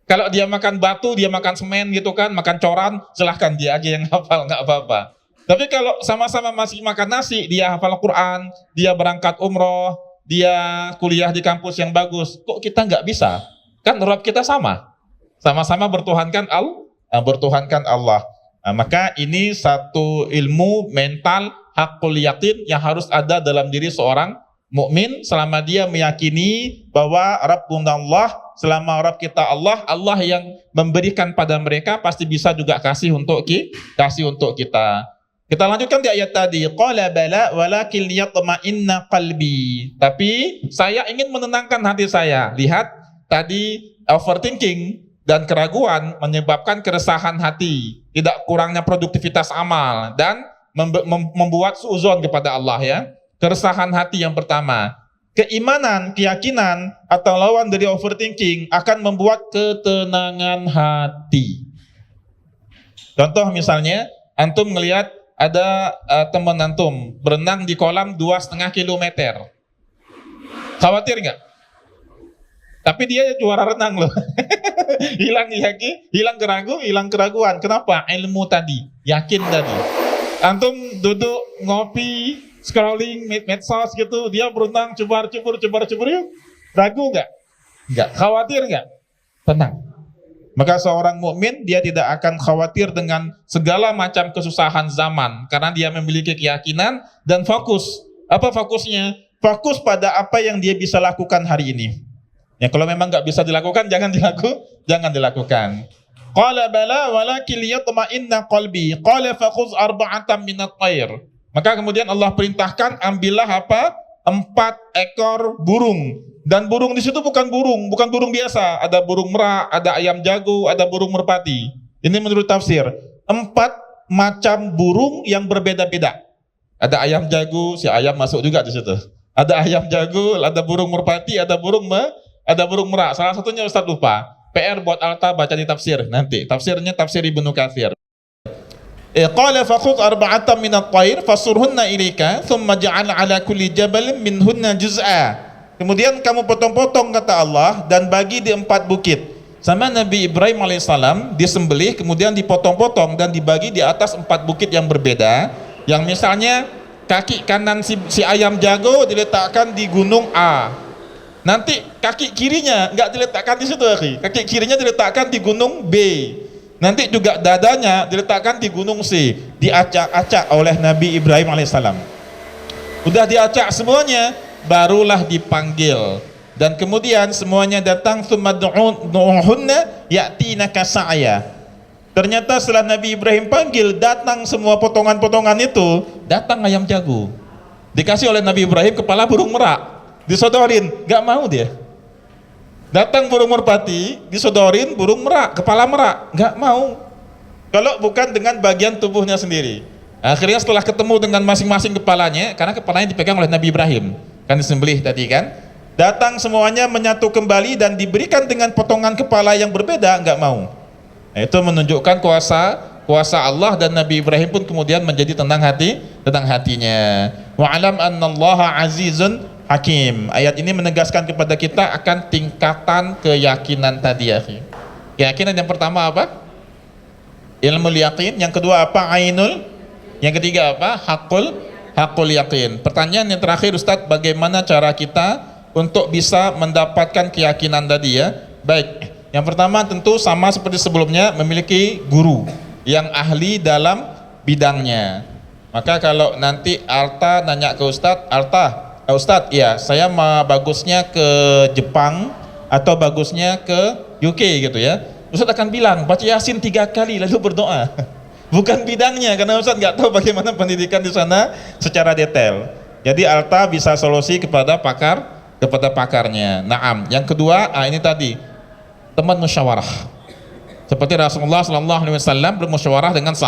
Kalau dia makan batu, dia makan semen gitu kan, makan coran, silahkan dia aja yang hafal, nggak apa-apa. Tapi kalau sama-sama masih makan nasi, dia hafal Quran, dia berangkat umroh, dia kuliah di kampus yang bagus, kok kita nggak bisa? Kan Rabb kita sama. Sama-sama bertuhankan Allah. Maka ini satu ilmu mental hakul yakin yang harus ada dalam diri seorang mukmin selama dia meyakini bahwa Rabbuna Allah, selama Rabb kita Allah, Allah yang memberikan pada mereka pasti bisa juga kasih untuk kita. Kita lanjutkan di ayat tadi, qala bala walakin liyatma'inna qalbi. Tapi saya ingin menenangkan hati saya. Lihat tadi overthinking dan keraguan menyebabkan keresahan hati, tidak kurangnya produktivitas amal dan membuat suudzon kepada Allah ya. Keresahan hati yang pertama. Keimanan, keyakinan atau lawan dari overthinking akan membuat ketenangan hati. Contoh misalnya, antum ngelihat ada teman antum berenang di kolam 2,5 kilometer. Khawatir nggak? Tapi dia juara renang loh. hilang keraguan. Kenapa? Ilmu tadi, yakin tadi. Antum duduk ngopi, scrolling medsos gitu, dia berenang cebur yuk. Ragu nggak? Nggak. Khawatir nggak? Tenang. Maka seorang mukmin dia tidak akan khawatir dengan segala macam kesusahan zaman karena dia memiliki keyakinan dan fokus. Apa fokusnya? Fokus pada apa yang dia bisa lakukan hari ini. Ya kalau memang nggak bisa dilakukan jangan dilakukan. Qala bala walakin liyatma'inna qalbi. Qala fakhudh arba'atan minat thair. Maka kemudian Allah perintahkan ambillah apa? 4 ekor burung. Dan burung di situ bukan burung biasa. Ada burung merak, ada ayam jago, ada burung merpati. Ini menurut tafsir. 4 macam burung yang berbeda-beda. Ada ayam jago, si ayam masuk juga di situ. Ada ayam jago, ada burung merpati, ada burung merak. Salah satunya Ustaz lupa. PR buat Alta baca di tafsir nanti. Tafsirnya tafsir Ibnu Katsir. Qala fakhudh arba'atan minat thair fasurhunna ilaika thumma ja'al 'ala kulli jabalin minhunna juz'a. Kemudian kamu potong-potong kata Allah dan bagi di 4 bukit. Sama Nabi Ibrahim alaihissalam disembelih kemudian dipotong-potong dan dibagi di atas 4 bukit yang berbeda. Yang misalnya kaki kanan si ayam jago diletakkan di gunung A. Nanti kaki kirinya nggak diletakkan di situ, kaki kirinya diletakkan di gunung B. Nanti juga dadanya diletakkan di gunung C. Diacak-acak oleh Nabi Ibrahim alaihissalam. Udah diacak semuanya, barulah dipanggil. Dan kemudian semuanya datang, tsummad'uhunna ya'tinaka sa'ya. Ternyata setelah Nabi Ibrahim panggil, datang semua potongan-potongan itu, datang ayam jago. Dikasih oleh Nabi Ibrahim kepala burung merak, disodorin, gak mau dia. Datang burung merpati, disodorin burung merak, kepala merak, gak mau. Kalau bukan dengan bagian tubuhnya sendiri. Akhirnya setelah ketemu dengan masing-masing kepalanya, karena kepalanya dipegang oleh Nabi Ibrahim, kan disembelih tadi kan, datang semuanya menyatu kembali dan diberikan dengan potongan kepala yang berbeda, nggak mau. Nah, itu menunjukkan kuasa Allah dan Nabi Ibrahim pun kemudian menjadi tenang hatinya. Wa alam annallaha azizun hakim. Ayat ini menegaskan kepada kita akan tingkatan keyakinan tadi ya. Keyakinan yang pertama apa? Ilmu yakin. Yang kedua apa? Ainul. Yang ketiga apa? Hakul yakin. Pertanyaan yang terakhir Ustadz, bagaimana cara kita untuk bisa mendapatkan keyakinan tadi ya? Baik, yang pertama tentu sama seperti sebelumnya, memiliki guru yang ahli dalam bidangnya. Maka kalau nanti Alta nanya ke Ustadz, Ustadz ya saya bagusnya ke Jepang atau bagusnya ke UK gitu ya, Ustadz akan bilang baca Yasin 3 kali lalu berdoa. Bukan bidangnya, karena Ustadz nggak tahu bagaimana pendidikan di sana secara detail. Jadi Alta bisa solusi kepada pakarnya. Naam. Yang kedua, ini tadi teman musyawarah. Seperti Rasulullah SAW bermusyawarah dengan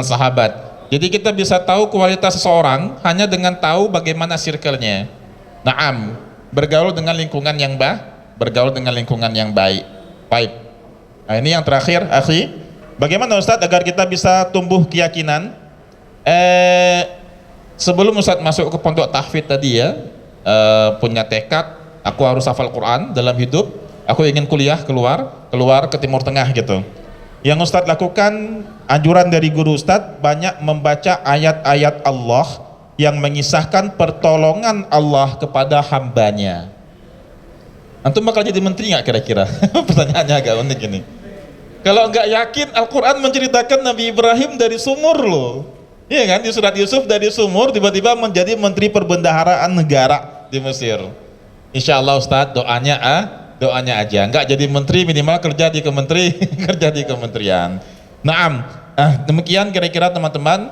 sahabat. Jadi kita bisa tahu kualitas seseorang hanya dengan tahu bagaimana circle-nya. Naam. Bergaul dengan lingkungan yang baik. Baik. Nah, ini yang terakhir, akhi. Bagaimana Ustadz agar kita bisa tumbuh keyakinan? Sebelum Ustadz masuk ke pondok tahfidz tadi ya, punya tekad, aku harus hafal Quran dalam hidup, aku ingin kuliah keluar ke Timur Tengah gitu. Yang Ustadz lakukan, anjuran dari guru Ustadz, banyak membaca ayat-ayat Allah yang mengisahkan pertolongan Allah kepada hambanya. Antum bakal jadi menteri nggak kira-kira? Pertanyaannya agak unik ini. Kalau nggak yakin, Al-Quran menceritakan Nabi Ibrahim dari sumur loh. Iya kan, di surat Yusuf dari sumur tiba-tiba menjadi menteri perbendaharaan negara di Mesir. Insya Allah Ustadz, doanya aja, nggak jadi menteri minimal kerja di kementeri kerja di kementerian. Naam, demikian kira-kira teman-teman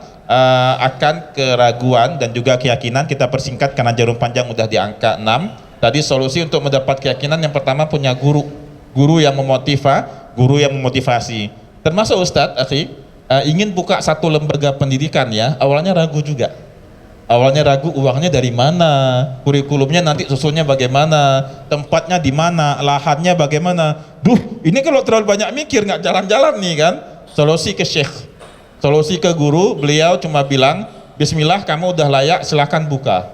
akan keraguan dan juga keyakinan. Kita persingkat karena jarum panjang udah di angka 6. Tadi solusi untuk mendapat keyakinan yang pertama punya guru yang memotivasi. Termasuk Ustadz, ingin buka satu lembaga pendidikan ya, awalnya ragu juga. Awalnya ragu uangnya dari mana, kurikulumnya nanti susunnya bagaimana, tempatnya di mana, lahannya bagaimana. Ini kalau terlalu banyak mikir nggak jalan-jalan nih kan. Solusi ke syekh, solusi ke guru, beliau cuma bilang, Bismillah kamu udah layak, silahkan buka.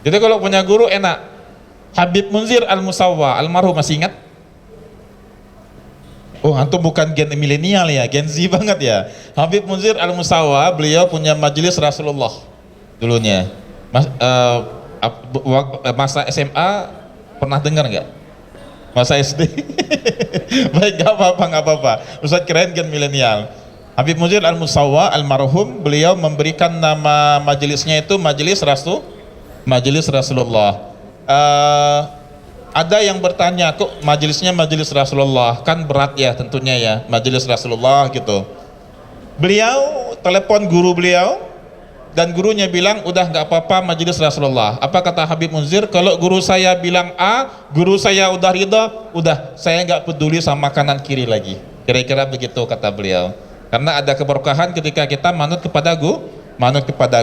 Jadi kalau punya guru enak. Habib Munzir Al-Musawwa, almarhum, masih ingat? Oh, antum bukan gen milenial ya, gen Z banget ya. Habib Munzir Al-Musawwa, beliau punya majelis Rasulullah dulunya. Masa SMA pernah dengar nggak? Masa SD? Baik, nggak apa-apa. Ustaz kirain gen milenial. Habib Munzir Al-Musawwa almarhum, beliau memberikan nama majelisnya itu Majelis Rasulullah. Ada yang bertanya, kok majelisnya Majelis Rasulullah, kan berat ya tentunya ya, Majelis Rasulullah gitu. Beliau telepon guru beliau dan gurunya bilang udah nggak apa-apa Majelis Rasulullah. Apa kata Habib Munzir? Kalau guru saya bilang A, guru saya udah ridha, udah saya nggak peduli sama kanan kiri lagi. Kira-kira begitu kata beliau. Karena ada keberkahan ketika kita manut kepada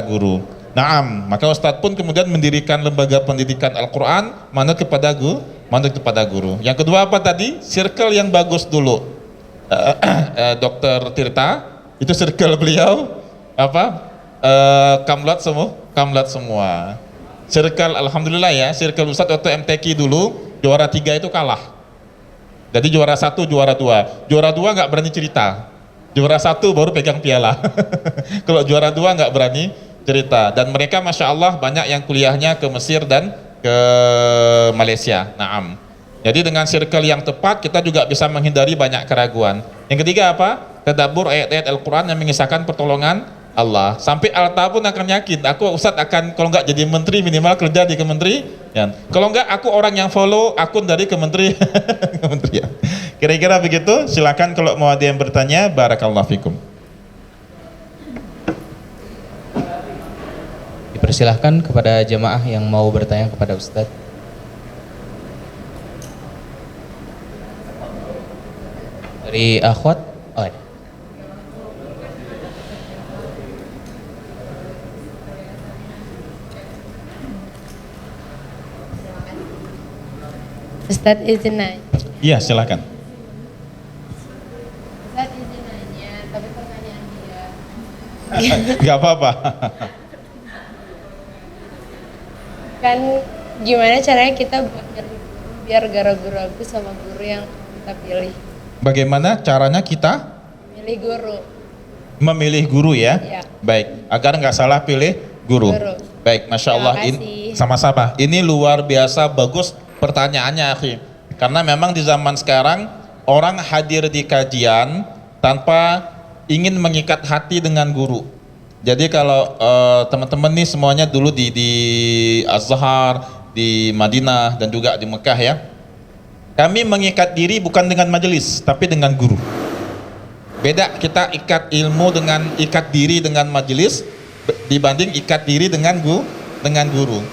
guru. Naam, maka Ustadz pun kemudian mendirikan lembaga pendidikan Al-Quran, manut kepada guru. Yang kedua apa tadi? Circle yang bagus dulu. Dr. Tirta, itu circle beliau apa? Kamlat semua. Circle, alhamdulillah ya, circle Ustadz waktu MTQ dulu juara 3 itu kalah. Jadi juara 1, juara 2. Juara 2 nggak berani cerita. Juara 1 baru pegang piala. Kalau juara 2 nggak berani cerita. Dan mereka Masya Allah banyak yang kuliahnya ke Mesir dan ke Malaysia. Naam. Jadi dengan circle yang tepat kita juga bisa menghindari banyak keraguan. Yang ketiga apa? Tadabbur ayat-ayat Al-Quran yang mengisahkan pertolongan Allah. Sampai Alta pun akan yakin, aku Ustadz akan kalau nggak jadi menteri minimal kerja di kementerian. Kalau nggak aku orang yang follow akun dari kementerian. Kira-kira begitu. Silakan kalau mau ada yang bertanya. Barakallahu fikum. Dipersilahkan kepada jemaah yang mau bertanya kepada Ustadz. Dari akhwat, ada. Ustadz izin nanya. Iya, silakan. Ustadz izin nanya, tapi pertanyaan dia. Gak apa-apa. Kan gimana caranya kita buat milih guru biar gak ragu-ragu sama guru yang kita pilih? Bagaimana caranya kita Milih guru. memilih guru ya? Ya. Baik, agar nggak salah pilih guru. Baik, Masya Allah. Terima kasih. Sama-sama. Ini luar biasa bagus pertanyaannya, akhi. Karena memang di zaman sekarang orang hadir di kajian tanpa ingin mengikat hati dengan guru. Jadi kalau teman-teman nih semuanya dulu di Azhar, di Madinah dan juga di Mekah ya. Kami mengikat diri bukan dengan majelis, tapi dengan guru. Beda kita ikat ilmu dengan ikat diri dengan majelis dibanding ikat diri dengan guru.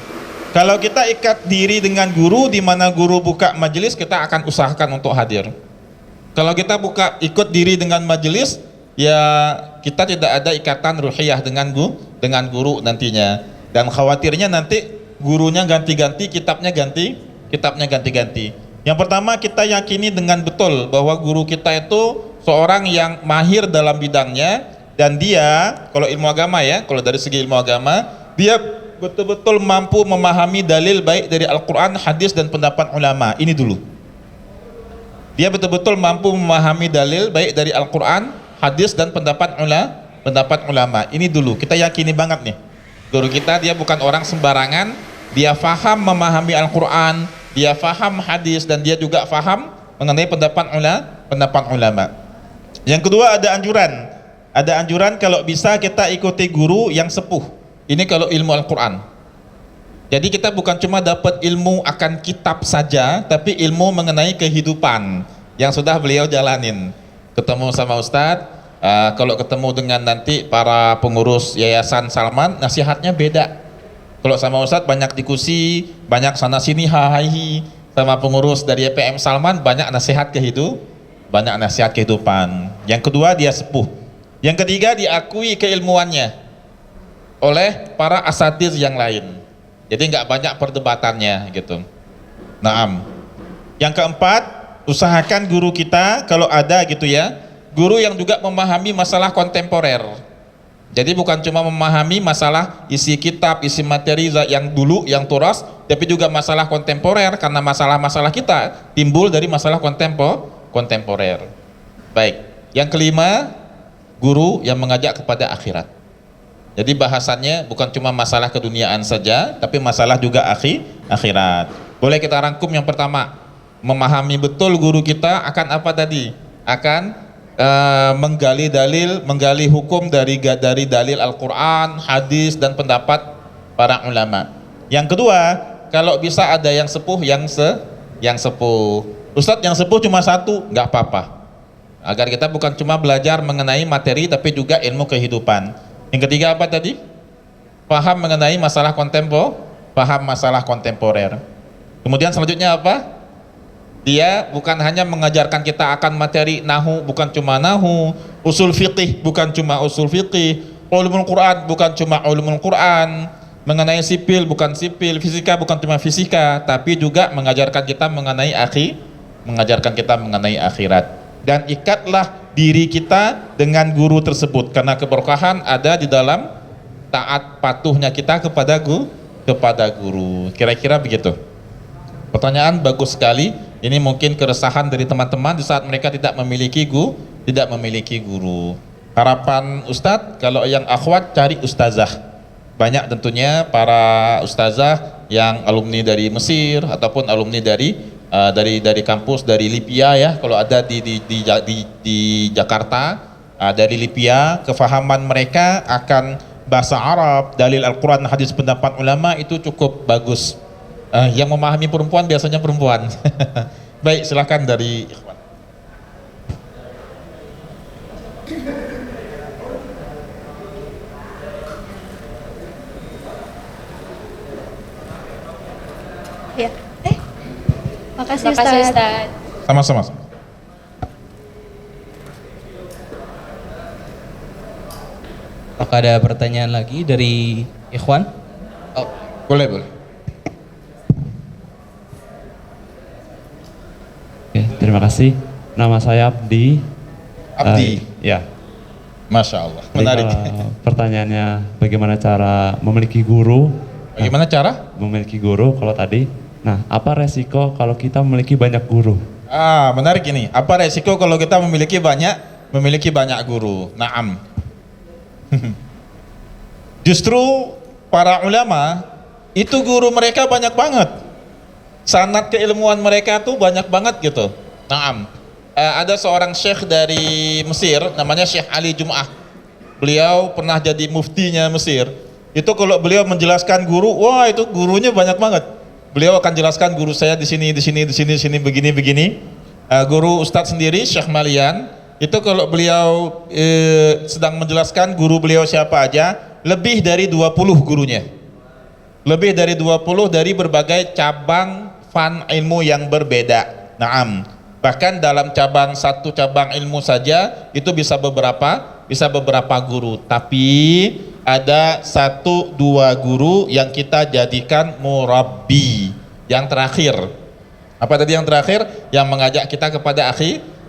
Kalau kita ikat diri dengan guru, di mana guru buka majelis, kita akan usahakan untuk hadir. Kalau kita ikut diri dengan majelis, ya kita tidak ada ikatan ruhiyah dengan guru nantinya. Dan khawatirnya nanti gurunya ganti-ganti, kitabnya ganti-ganti. Yang pertama kita yakini dengan betul bahwa guru kita itu seorang yang mahir dalam bidangnya, dan dia kalau ilmu agama ya, kalau dari segi ilmu agama, dia betul-betul mampu memahami dalil baik dari Al-Quran, hadis dan pendapat ulama. Ini dulu. Dia betul-betul mampu memahami dalil baik dari Al-Quran, hadis dan pendapat ulama. Ini dulu. Kita yakini banget nih. Guru kita dia bukan orang sembarangan. Dia faham memahami Al-Quran, dia faham hadis, dan dia juga faham mengenai pendapat ulama. Yang kedua ada anjuran. Ada anjuran kalau bisa kita ikuti guru yang sepuh. Ini kalau ilmu Al-Quran. Jadi kita bukan cuma dapat ilmu akan kitab saja, tapi ilmu mengenai kehidupan yang sudah beliau jalanin. Ketemu sama Ustadz, kalau ketemu dengan nanti para pengurus Yayasan Salman, nasihatnya beda. Kalau sama Ustadz banyak diskusi, banyak sana sini hahahi. Sama pengurus dari EPM Salman banyak nasihat kehidupan. Yang kedua dia sepuh. Yang ketiga diakui keilmuannya oleh para asatiz yang lain. Jadi nggak banyak perdebatannya gitu. Naam. Yang keempat, usahakan guru kita kalau ada gitu ya, guru yang juga memahami masalah kontemporer. Jadi bukan cuma memahami masalah isi kitab, isi materi yang dulu, yang turas, tapi juga masalah kontemporer, karena masalah-masalah kita timbul dari masalah kontemporer. Baik. Yang kelima, guru yang mengajak kepada akhirat. Jadi bahasannya bukan cuma masalah keduniaan saja, tapi masalah juga akhirat. Boleh kita rangkum yang pertama, memahami betul guru kita akan apa tadi? Akan menggali dalil, menggali hukum dari dalil Al-Quran, hadis dan pendapat para ulama. Yang kedua, kalau bisa ada yang sepuh, yang sepuh. Ustadz yang sepuh cuma satu, nggak apa-apa. Agar kita bukan cuma belajar mengenai materi, tapi juga ilmu kehidupan. Yang ketiga apa tadi? Paham mengenai masalah kontemporer. Kemudian selanjutnya apa? Dia bukan hanya mengajarkan kita akan materi nahu, bukan cuma nahu, usul fiqih bukan cuma usul fiqih, ulumul Quran bukan cuma ulumul Quran, mengenai sipil bukan sipil, fisika bukan cuma fisika, tapi juga mengajarkan kita mengenai akhirat. Dan ikatlah diri kita dengan guru tersebut, karena keberkahan ada di dalam taat patuhnya kita kepada guru. Kira-kira begitu. Pertanyaan bagus sekali. Ini mungkin keresahan dari teman-teman di saat mereka tidak memiliki guru. Harapan Ustadz, kalau yang akhwat cari ustazah. Banyak tentunya para ustazah yang alumni dari Mesir ataupun alumni dari kampus dari Libya ya. Kalau ada di Jakarta, dari Libya, kefahaman mereka akan bahasa Arab, dalil Al-Quran, hadis, pendapat ulama itu cukup bagus. Yang memahami perempuan biasanya perempuan. Baik, silakan dari ikhwan. Ya. Makasih Ustaz. Sama-sama. Apakah ada pertanyaan lagi dari ikhwan? Oh, boleh. Oke, terima kasih. Nama saya Abdi. Ya. Masya Allah. Menarik. Pertanyaannya, bagaimana cara memiliki guru? Bagaimana cara? Memiliki guru kalau tadi. Nah, apa resiko kalau kita memiliki banyak guru? Menarik ini. Apa resiko kalau kita memiliki banyak guru? Naam. Justru para ulama itu guru mereka banyak banget. Sanad keilmuan mereka tuh banyak banget gitu. Naam. Ada seorang syekh dari Mesir namanya Syekh Ali Jum'ah. Beliau pernah jadi muftinya Mesir. Itu kalau beliau menjelaskan guru, wah itu gurunya banyak banget. Beliau akan jelaskan guru saya di sini begini. Guru Ustadz sendiri Syekh Malian, itu kalau beliau sedang menjelaskan guru beliau siapa aja, lebih dari 20 gurunya. Lebih dari 20 dari berbagai cabang fan ilmu yang berbeda. Naam. Bahkan dalam satu cabang ilmu saja itu bisa beberapa guru. Tapi ada 1-2 guru yang kita jadikan murabbi. Yang terakhir. Apa tadi yang terakhir? Yang mengajak kita kepada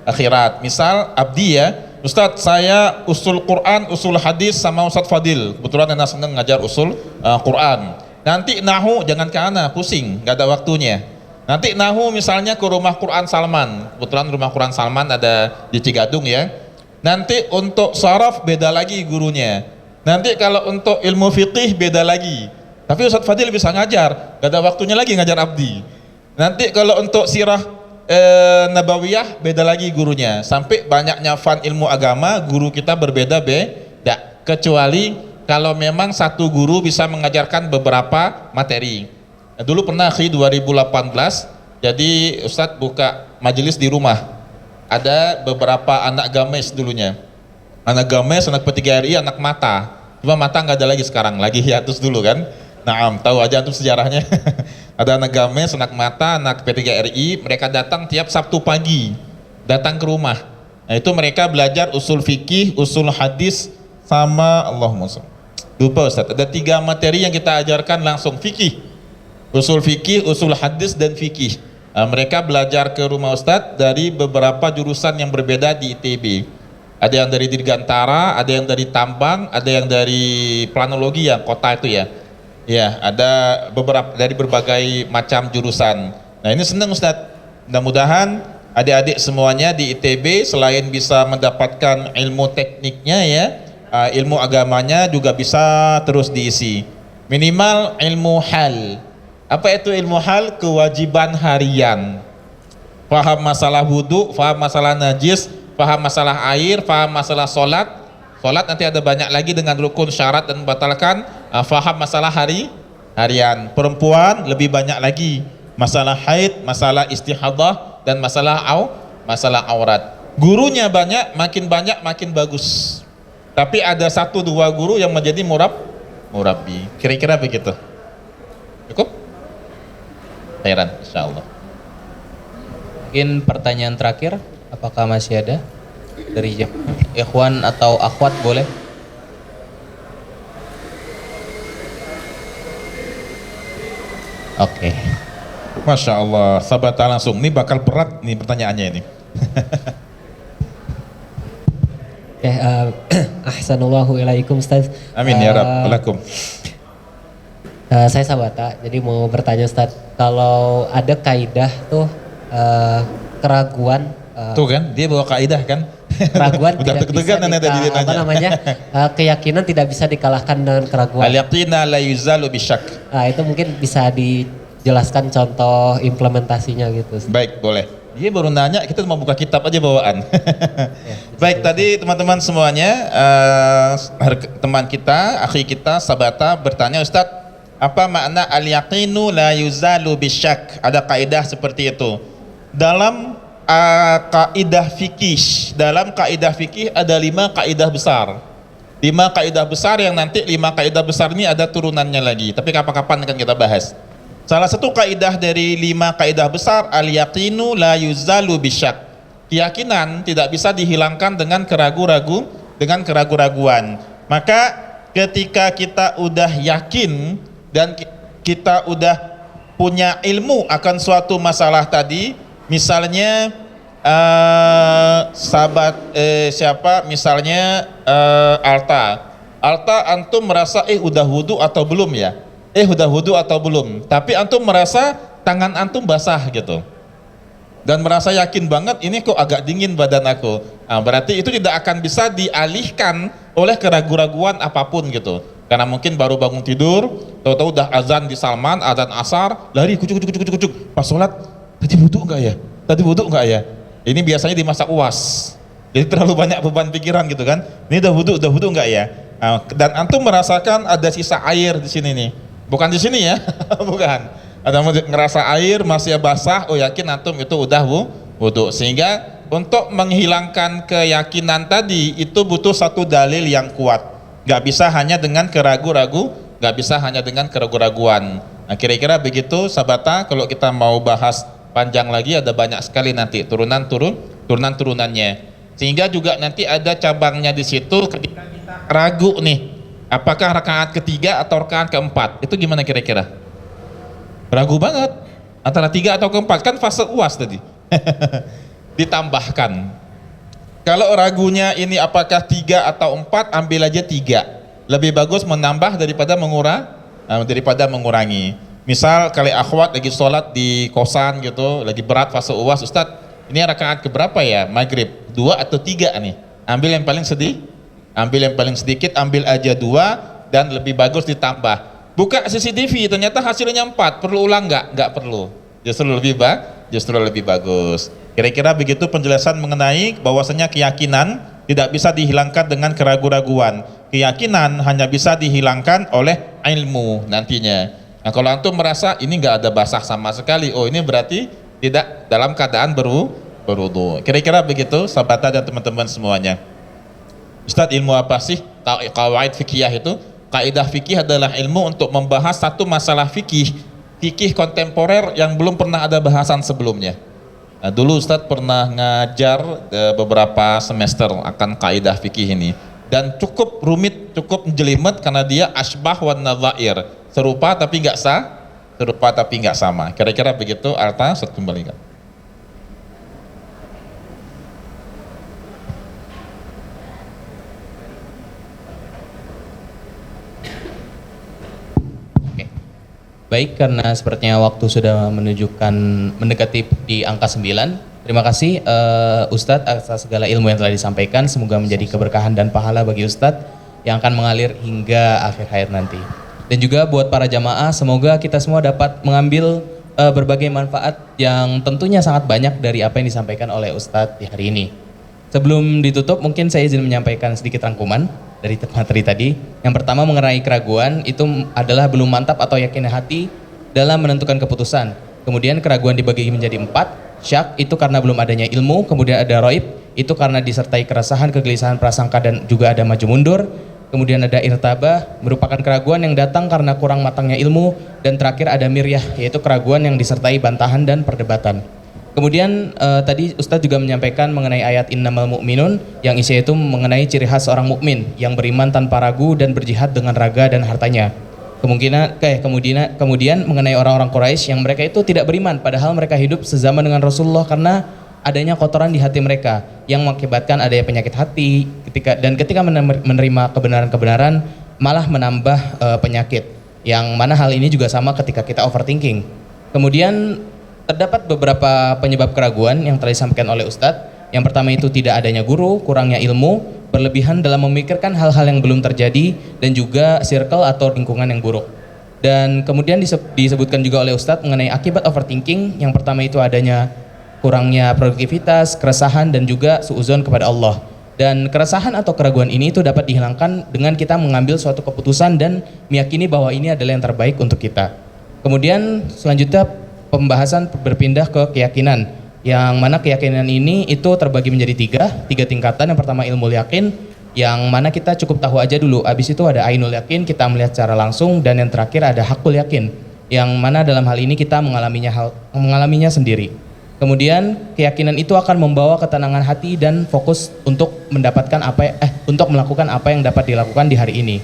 akhirat. Misal Abdi ya, Ustadz saya usul Quran, usul hadis sama Ustadz Fadil. Kebetulan Anda senang ngajar usul Quran. Nanti nahu jangan ke ana, pusing, nggak ada waktunya. Nanti nahu misalnya ke rumah Quran Salman. Kebetulan rumah Quran Salman ada di Cigadung ya. Nanti untuk saraf beda lagi gurunya. Nanti kalau untuk ilmu fiqih beda lagi. Tapi Ustadz Fadil bisa ngajar, nggak ada waktunya lagi ngajar Abdi. Nanti kalau untuk sirah Nabawiyah beda lagi gurunya. Sampai banyaknya fan ilmu agama, guru kita berbeda-beda. Kecuali kalau memang satu guru bisa mengajarkan beberapa materi. Dulu pernah 2018, jadi Ustadz buka majelis di rumah. Ada beberapa anak games dulunya. Anak games, anak P3RI, anak mata. Cuma mata nggak ada lagi sekarang, lagi hiatus dulu kan. Nah, tahu aja tuh sejarahnya. Ada anak games, anak mata, anak P3RI, mereka datang tiap Sabtu pagi, datang ke rumah. Nah, itu mereka belajar usul fikih, usul hadis, sama Allahumma sholli. Lupa Ustaz, ada 3 materi yang kita ajarkan langsung fikih. Usul fikih, usul hadis, dan fikih. Nah, mereka belajar ke rumah Ustaz dari beberapa jurusan yang berbeda di ITB. Ada yang dari Dirgantara, ada yang dari Tambang, ada yang dari planologi ya, kota itu ya. Ya, ada beberapa dari berbagai macam jurusan. Nah, ini senang Ustadz. Mudah-mudahan adik-adik semuanya di ITB selain bisa mendapatkan ilmu tekniknya ya, ilmu agamanya juga bisa terus diisi. Minimal ilmu hal. Apa itu ilmu hal? Kewajiban harian. Paham masalah wudhu, paham masalah najis, paham masalah air, paham masalah sholat. Sholat nanti ada banyak lagi dengan rukun, syarat, dan membatalkan. Faham masalah harian. Perempuan lebih banyak lagi, masalah haid, masalah istihadah, dan masalah aurat. Gurunya banyak makin bagus. Tapi ada 1-2 guru yang menjadi murabbi. Kira-kira begitu. Cukup? Khairan, insyaallah. Mungkin pertanyaan terakhir, apakah masih ada dari ikhwan atau akhwat, boleh? Oke. Masya Allah, sahabat langsung. Ini bakal berat nih pertanyaannya ini. Ahsanullahu ilaikum Ustaz. Amin ya Rabb. Walakum. Saya Sabata, jadi mau bertanya Ustaz, kalau ada kaidah tuh keraguan. Tuh kan, dia bawa kaidah kan. Keraguan Udah tidak bisa keyakinan tidak bisa dikalahkan dengan keraguan. Al-yaqina la yuzalu bisyak. Nah, itu mungkin bisa dijelaskan contoh implementasinya gitu. Baik, boleh. Dia baru nanya, kita mau buka kitab aja bawaan. Baik, tadi teman-teman semuanya, teman kita, akhi kita, Sabata bertanya, Ustadz, apa makna al-yaqinu la yuzalu bisyak? Ada kaidah seperti itu. Dalam kaidah fikih ada 5 kaidah besar. 5 kaidah besar yang nanti 5 kaidah besar ini ada turunannya lagi. Tapi kapan-kapan akan kita bahas. Salah satu kaidah dari 5 kaidah besar, al-yaqinu la yuzalu bisyak. Keyakinan tidak bisa dihilangkan dengan keraguan. Maka ketika kita udah yakin dan kita udah punya ilmu akan suatu masalah tadi, misalnya sahabat misalnya Alta antum merasa udah wudu atau belum ya? Udah wudu atau belum? Tapi antum merasa tangan antum basah gitu. Dan merasa yakin banget ini kok agak dingin badan aku. Nah, berarti itu tidak akan bisa dialihkan oleh keraguan-raguan apapun gitu. Karena mungkin baru bangun tidur, tahu-tahu udah azan di Salman, azan asar, lari kucuk. Pas sholat, tadi wudu enggak ya? Ini biasanya di masa UAS. Jadi terlalu banyak beban pikiran gitu kan. Ini udah wudu enggak ya? Nah, dan antum merasakan ada sisa air di sini nih. Bukan di sini ya, bukan. Ada ngerasa air masih basah, yakin antum itu udah wudu. Sehingga untuk menghilangkan keyakinan tadi itu butuh satu dalil yang kuat. Gak bisa hanya dengan keraguan. Nah, kira-kira begitu Sabata. Kalau kita mau bahas panjang lagi ada banyak sekali nanti turunannya. Sehingga juga nanti ada cabangnya di situ ketika kita ragu nih, apakah rakaat ketiga atau rakaat keempat? Itu gimana kira-kira? Ragu banget antara 3 atau keempat, kan fase UAS tadi. Ditambahkan. Kalau ragunya ini apakah 3 atau 4, ambil aja 3. Lebih bagus menambah daripada mengurangi. Misal kali akhwat lagi sholat di kosan gitu, lagi berat fase UAS, Ustadz, ini rakaat keberapa ya? Maghrib 2 atau 3 nih? Ambil yang paling sedikit, ambil aja 2 dan lebih bagus ditambah. Buka CCTV, ternyata hasilnya 4, perlu ulang nggak? Nggak perlu. Justru lebih justru lebih bagus. Kira-kira begitu penjelasan mengenai bahwasanya keyakinan tidak bisa dihilangkan dengan keraguan-raguan. Keyakinan hanya bisa dihilangkan oleh ilmu nantinya. Nah kalau antum merasa ini nggak ada basah sama sekali, oh ini berarti tidak dalam keadaan berwudu. Kira-kira begitu sahabat dan teman-teman semuanya. Ustadz, ilmu apa sih qawaid fikih itu? Kaidah fikih adalah ilmu untuk membahas satu masalah fikih kontemporer yang belum pernah ada bahasan sebelumnya. Nah, dulu Ustadz pernah ngajar beberapa semester akan kaidah fikih ini dan cukup rumit, cukup jelimet karena dia asbah wan nadzair, serupa tapi nggak sama. Kira-kira begitu. Arta, Ustadz kembalikan. Baik, karena sepertinya waktu sudah menunjukkan mendekati di angka 9. Terima kasih Ustadz atas segala ilmu yang telah disampaikan. Semoga menjadi keberkahan dan pahala bagi Ustadz yang akan mengalir hingga akhir hayat nanti. Dan juga buat para jamaah, semoga kita semua dapat mengambil berbagai manfaat yang tentunya sangat banyak dari apa yang disampaikan oleh Ustadz di hari ini. Sebelum ditutup, mungkin saya izin menyampaikan sedikit rangkuman dari materi tadi. Yang pertama mengenai keraguan, itu adalah belum mantap atau yakin hati dalam menentukan keputusan. Kemudian keraguan dibagi menjadi 4. Syak itu karena belum adanya ilmu. Kemudian ada roib, itu karena disertai keresahan, kegelisahan, prasangka, dan juga ada maju mundur. Kemudian ada irtabah, merupakan keraguan yang datang karena kurang matangnya ilmu. Dan terakhir ada miryah, yaitu keraguan yang disertai bantahan dan perdebatan. Kemudian tadi Ustadz juga menyampaikan mengenai ayat innamal mu'minun yang isinya itu mengenai ciri khas seorang mukmin yang beriman tanpa ragu dan berjihad dengan raga dan hartanya. Kemudian mengenai orang-orang Quraisy yang mereka itu tidak beriman padahal mereka hidup sezaman dengan Rasulullah karena adanya kotoran di hati mereka yang mengakibatkan adanya penyakit hati ketika menerima kebenaran-kebenaran malah menambah penyakit, yang mana hal ini juga sama ketika kita overthinking. Kemudian terdapat beberapa penyebab keraguan yang telah disampaikan oleh Ustadz. Yang pertama itu tidak adanya guru, kurangnya ilmu, berlebihan dalam memikirkan hal-hal yang belum terjadi, dan juga circle atau lingkungan yang buruk. Dan kemudian disebutkan juga oleh Ustadz mengenai akibat overthinking. Yang pertama itu adanya kurangnya produktivitas, keresahan, dan juga suudzon kepada Allah. Dan keresahan atau keraguan ini itu dapat dihilangkan dengan kita mengambil suatu keputusan dan meyakini bahwa ini adalah yang terbaik untuk kita. Kemudian selanjutnya pembahasan berpindah ke keyakinan, yang mana keyakinan ini itu terbagi menjadi tiga tingkatan. Yang pertama ilmu yakin, yang mana kita cukup tahu aja dulu. Abis itu ada ainul yakin, kita melihat secara langsung. Dan yang terakhir ada hakul yakin, yang mana dalam hal ini kita mengalaminya sendiri. Kemudian keyakinan itu akan membawa ketenangan hati dan fokus untuk untuk melakukan apa yang dapat dilakukan di hari ini.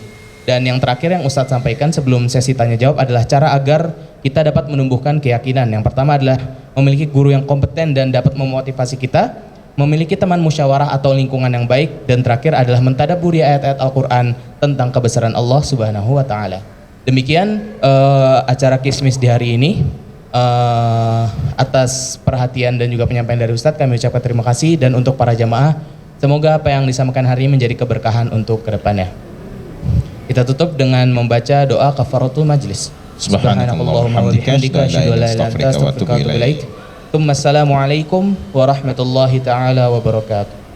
Dan yang terakhir yang Ustadz sampaikan sebelum sesi tanya jawab adalah cara agar kita dapat menumbuhkan keyakinan. Yang pertama adalah memiliki guru yang kompeten dan dapat memotivasi kita, memiliki teman musyawarah atau lingkungan yang baik, dan terakhir adalah mentadabburi ayat-ayat Al-Quran tentang kebesaran Allah Subhanahu wa Ta'ala. Demikian acara Kismis di hari ini. Atas perhatian dan juga penyampaian dari Ustadz kami ucapkan terima kasih, dan untuk para jamaah semoga apa yang disampaikan hari ini menjadi keberkahan untuk kedepannya. Kita tutup dengan membaca doa kafaratul majlis. Subhanakallahumma wa bihamdika asyhadu an la ilaha illa anta astaghfiruka wa atubu ilaik. Assalamualaikum warahmatullahi taala wabarakatuh.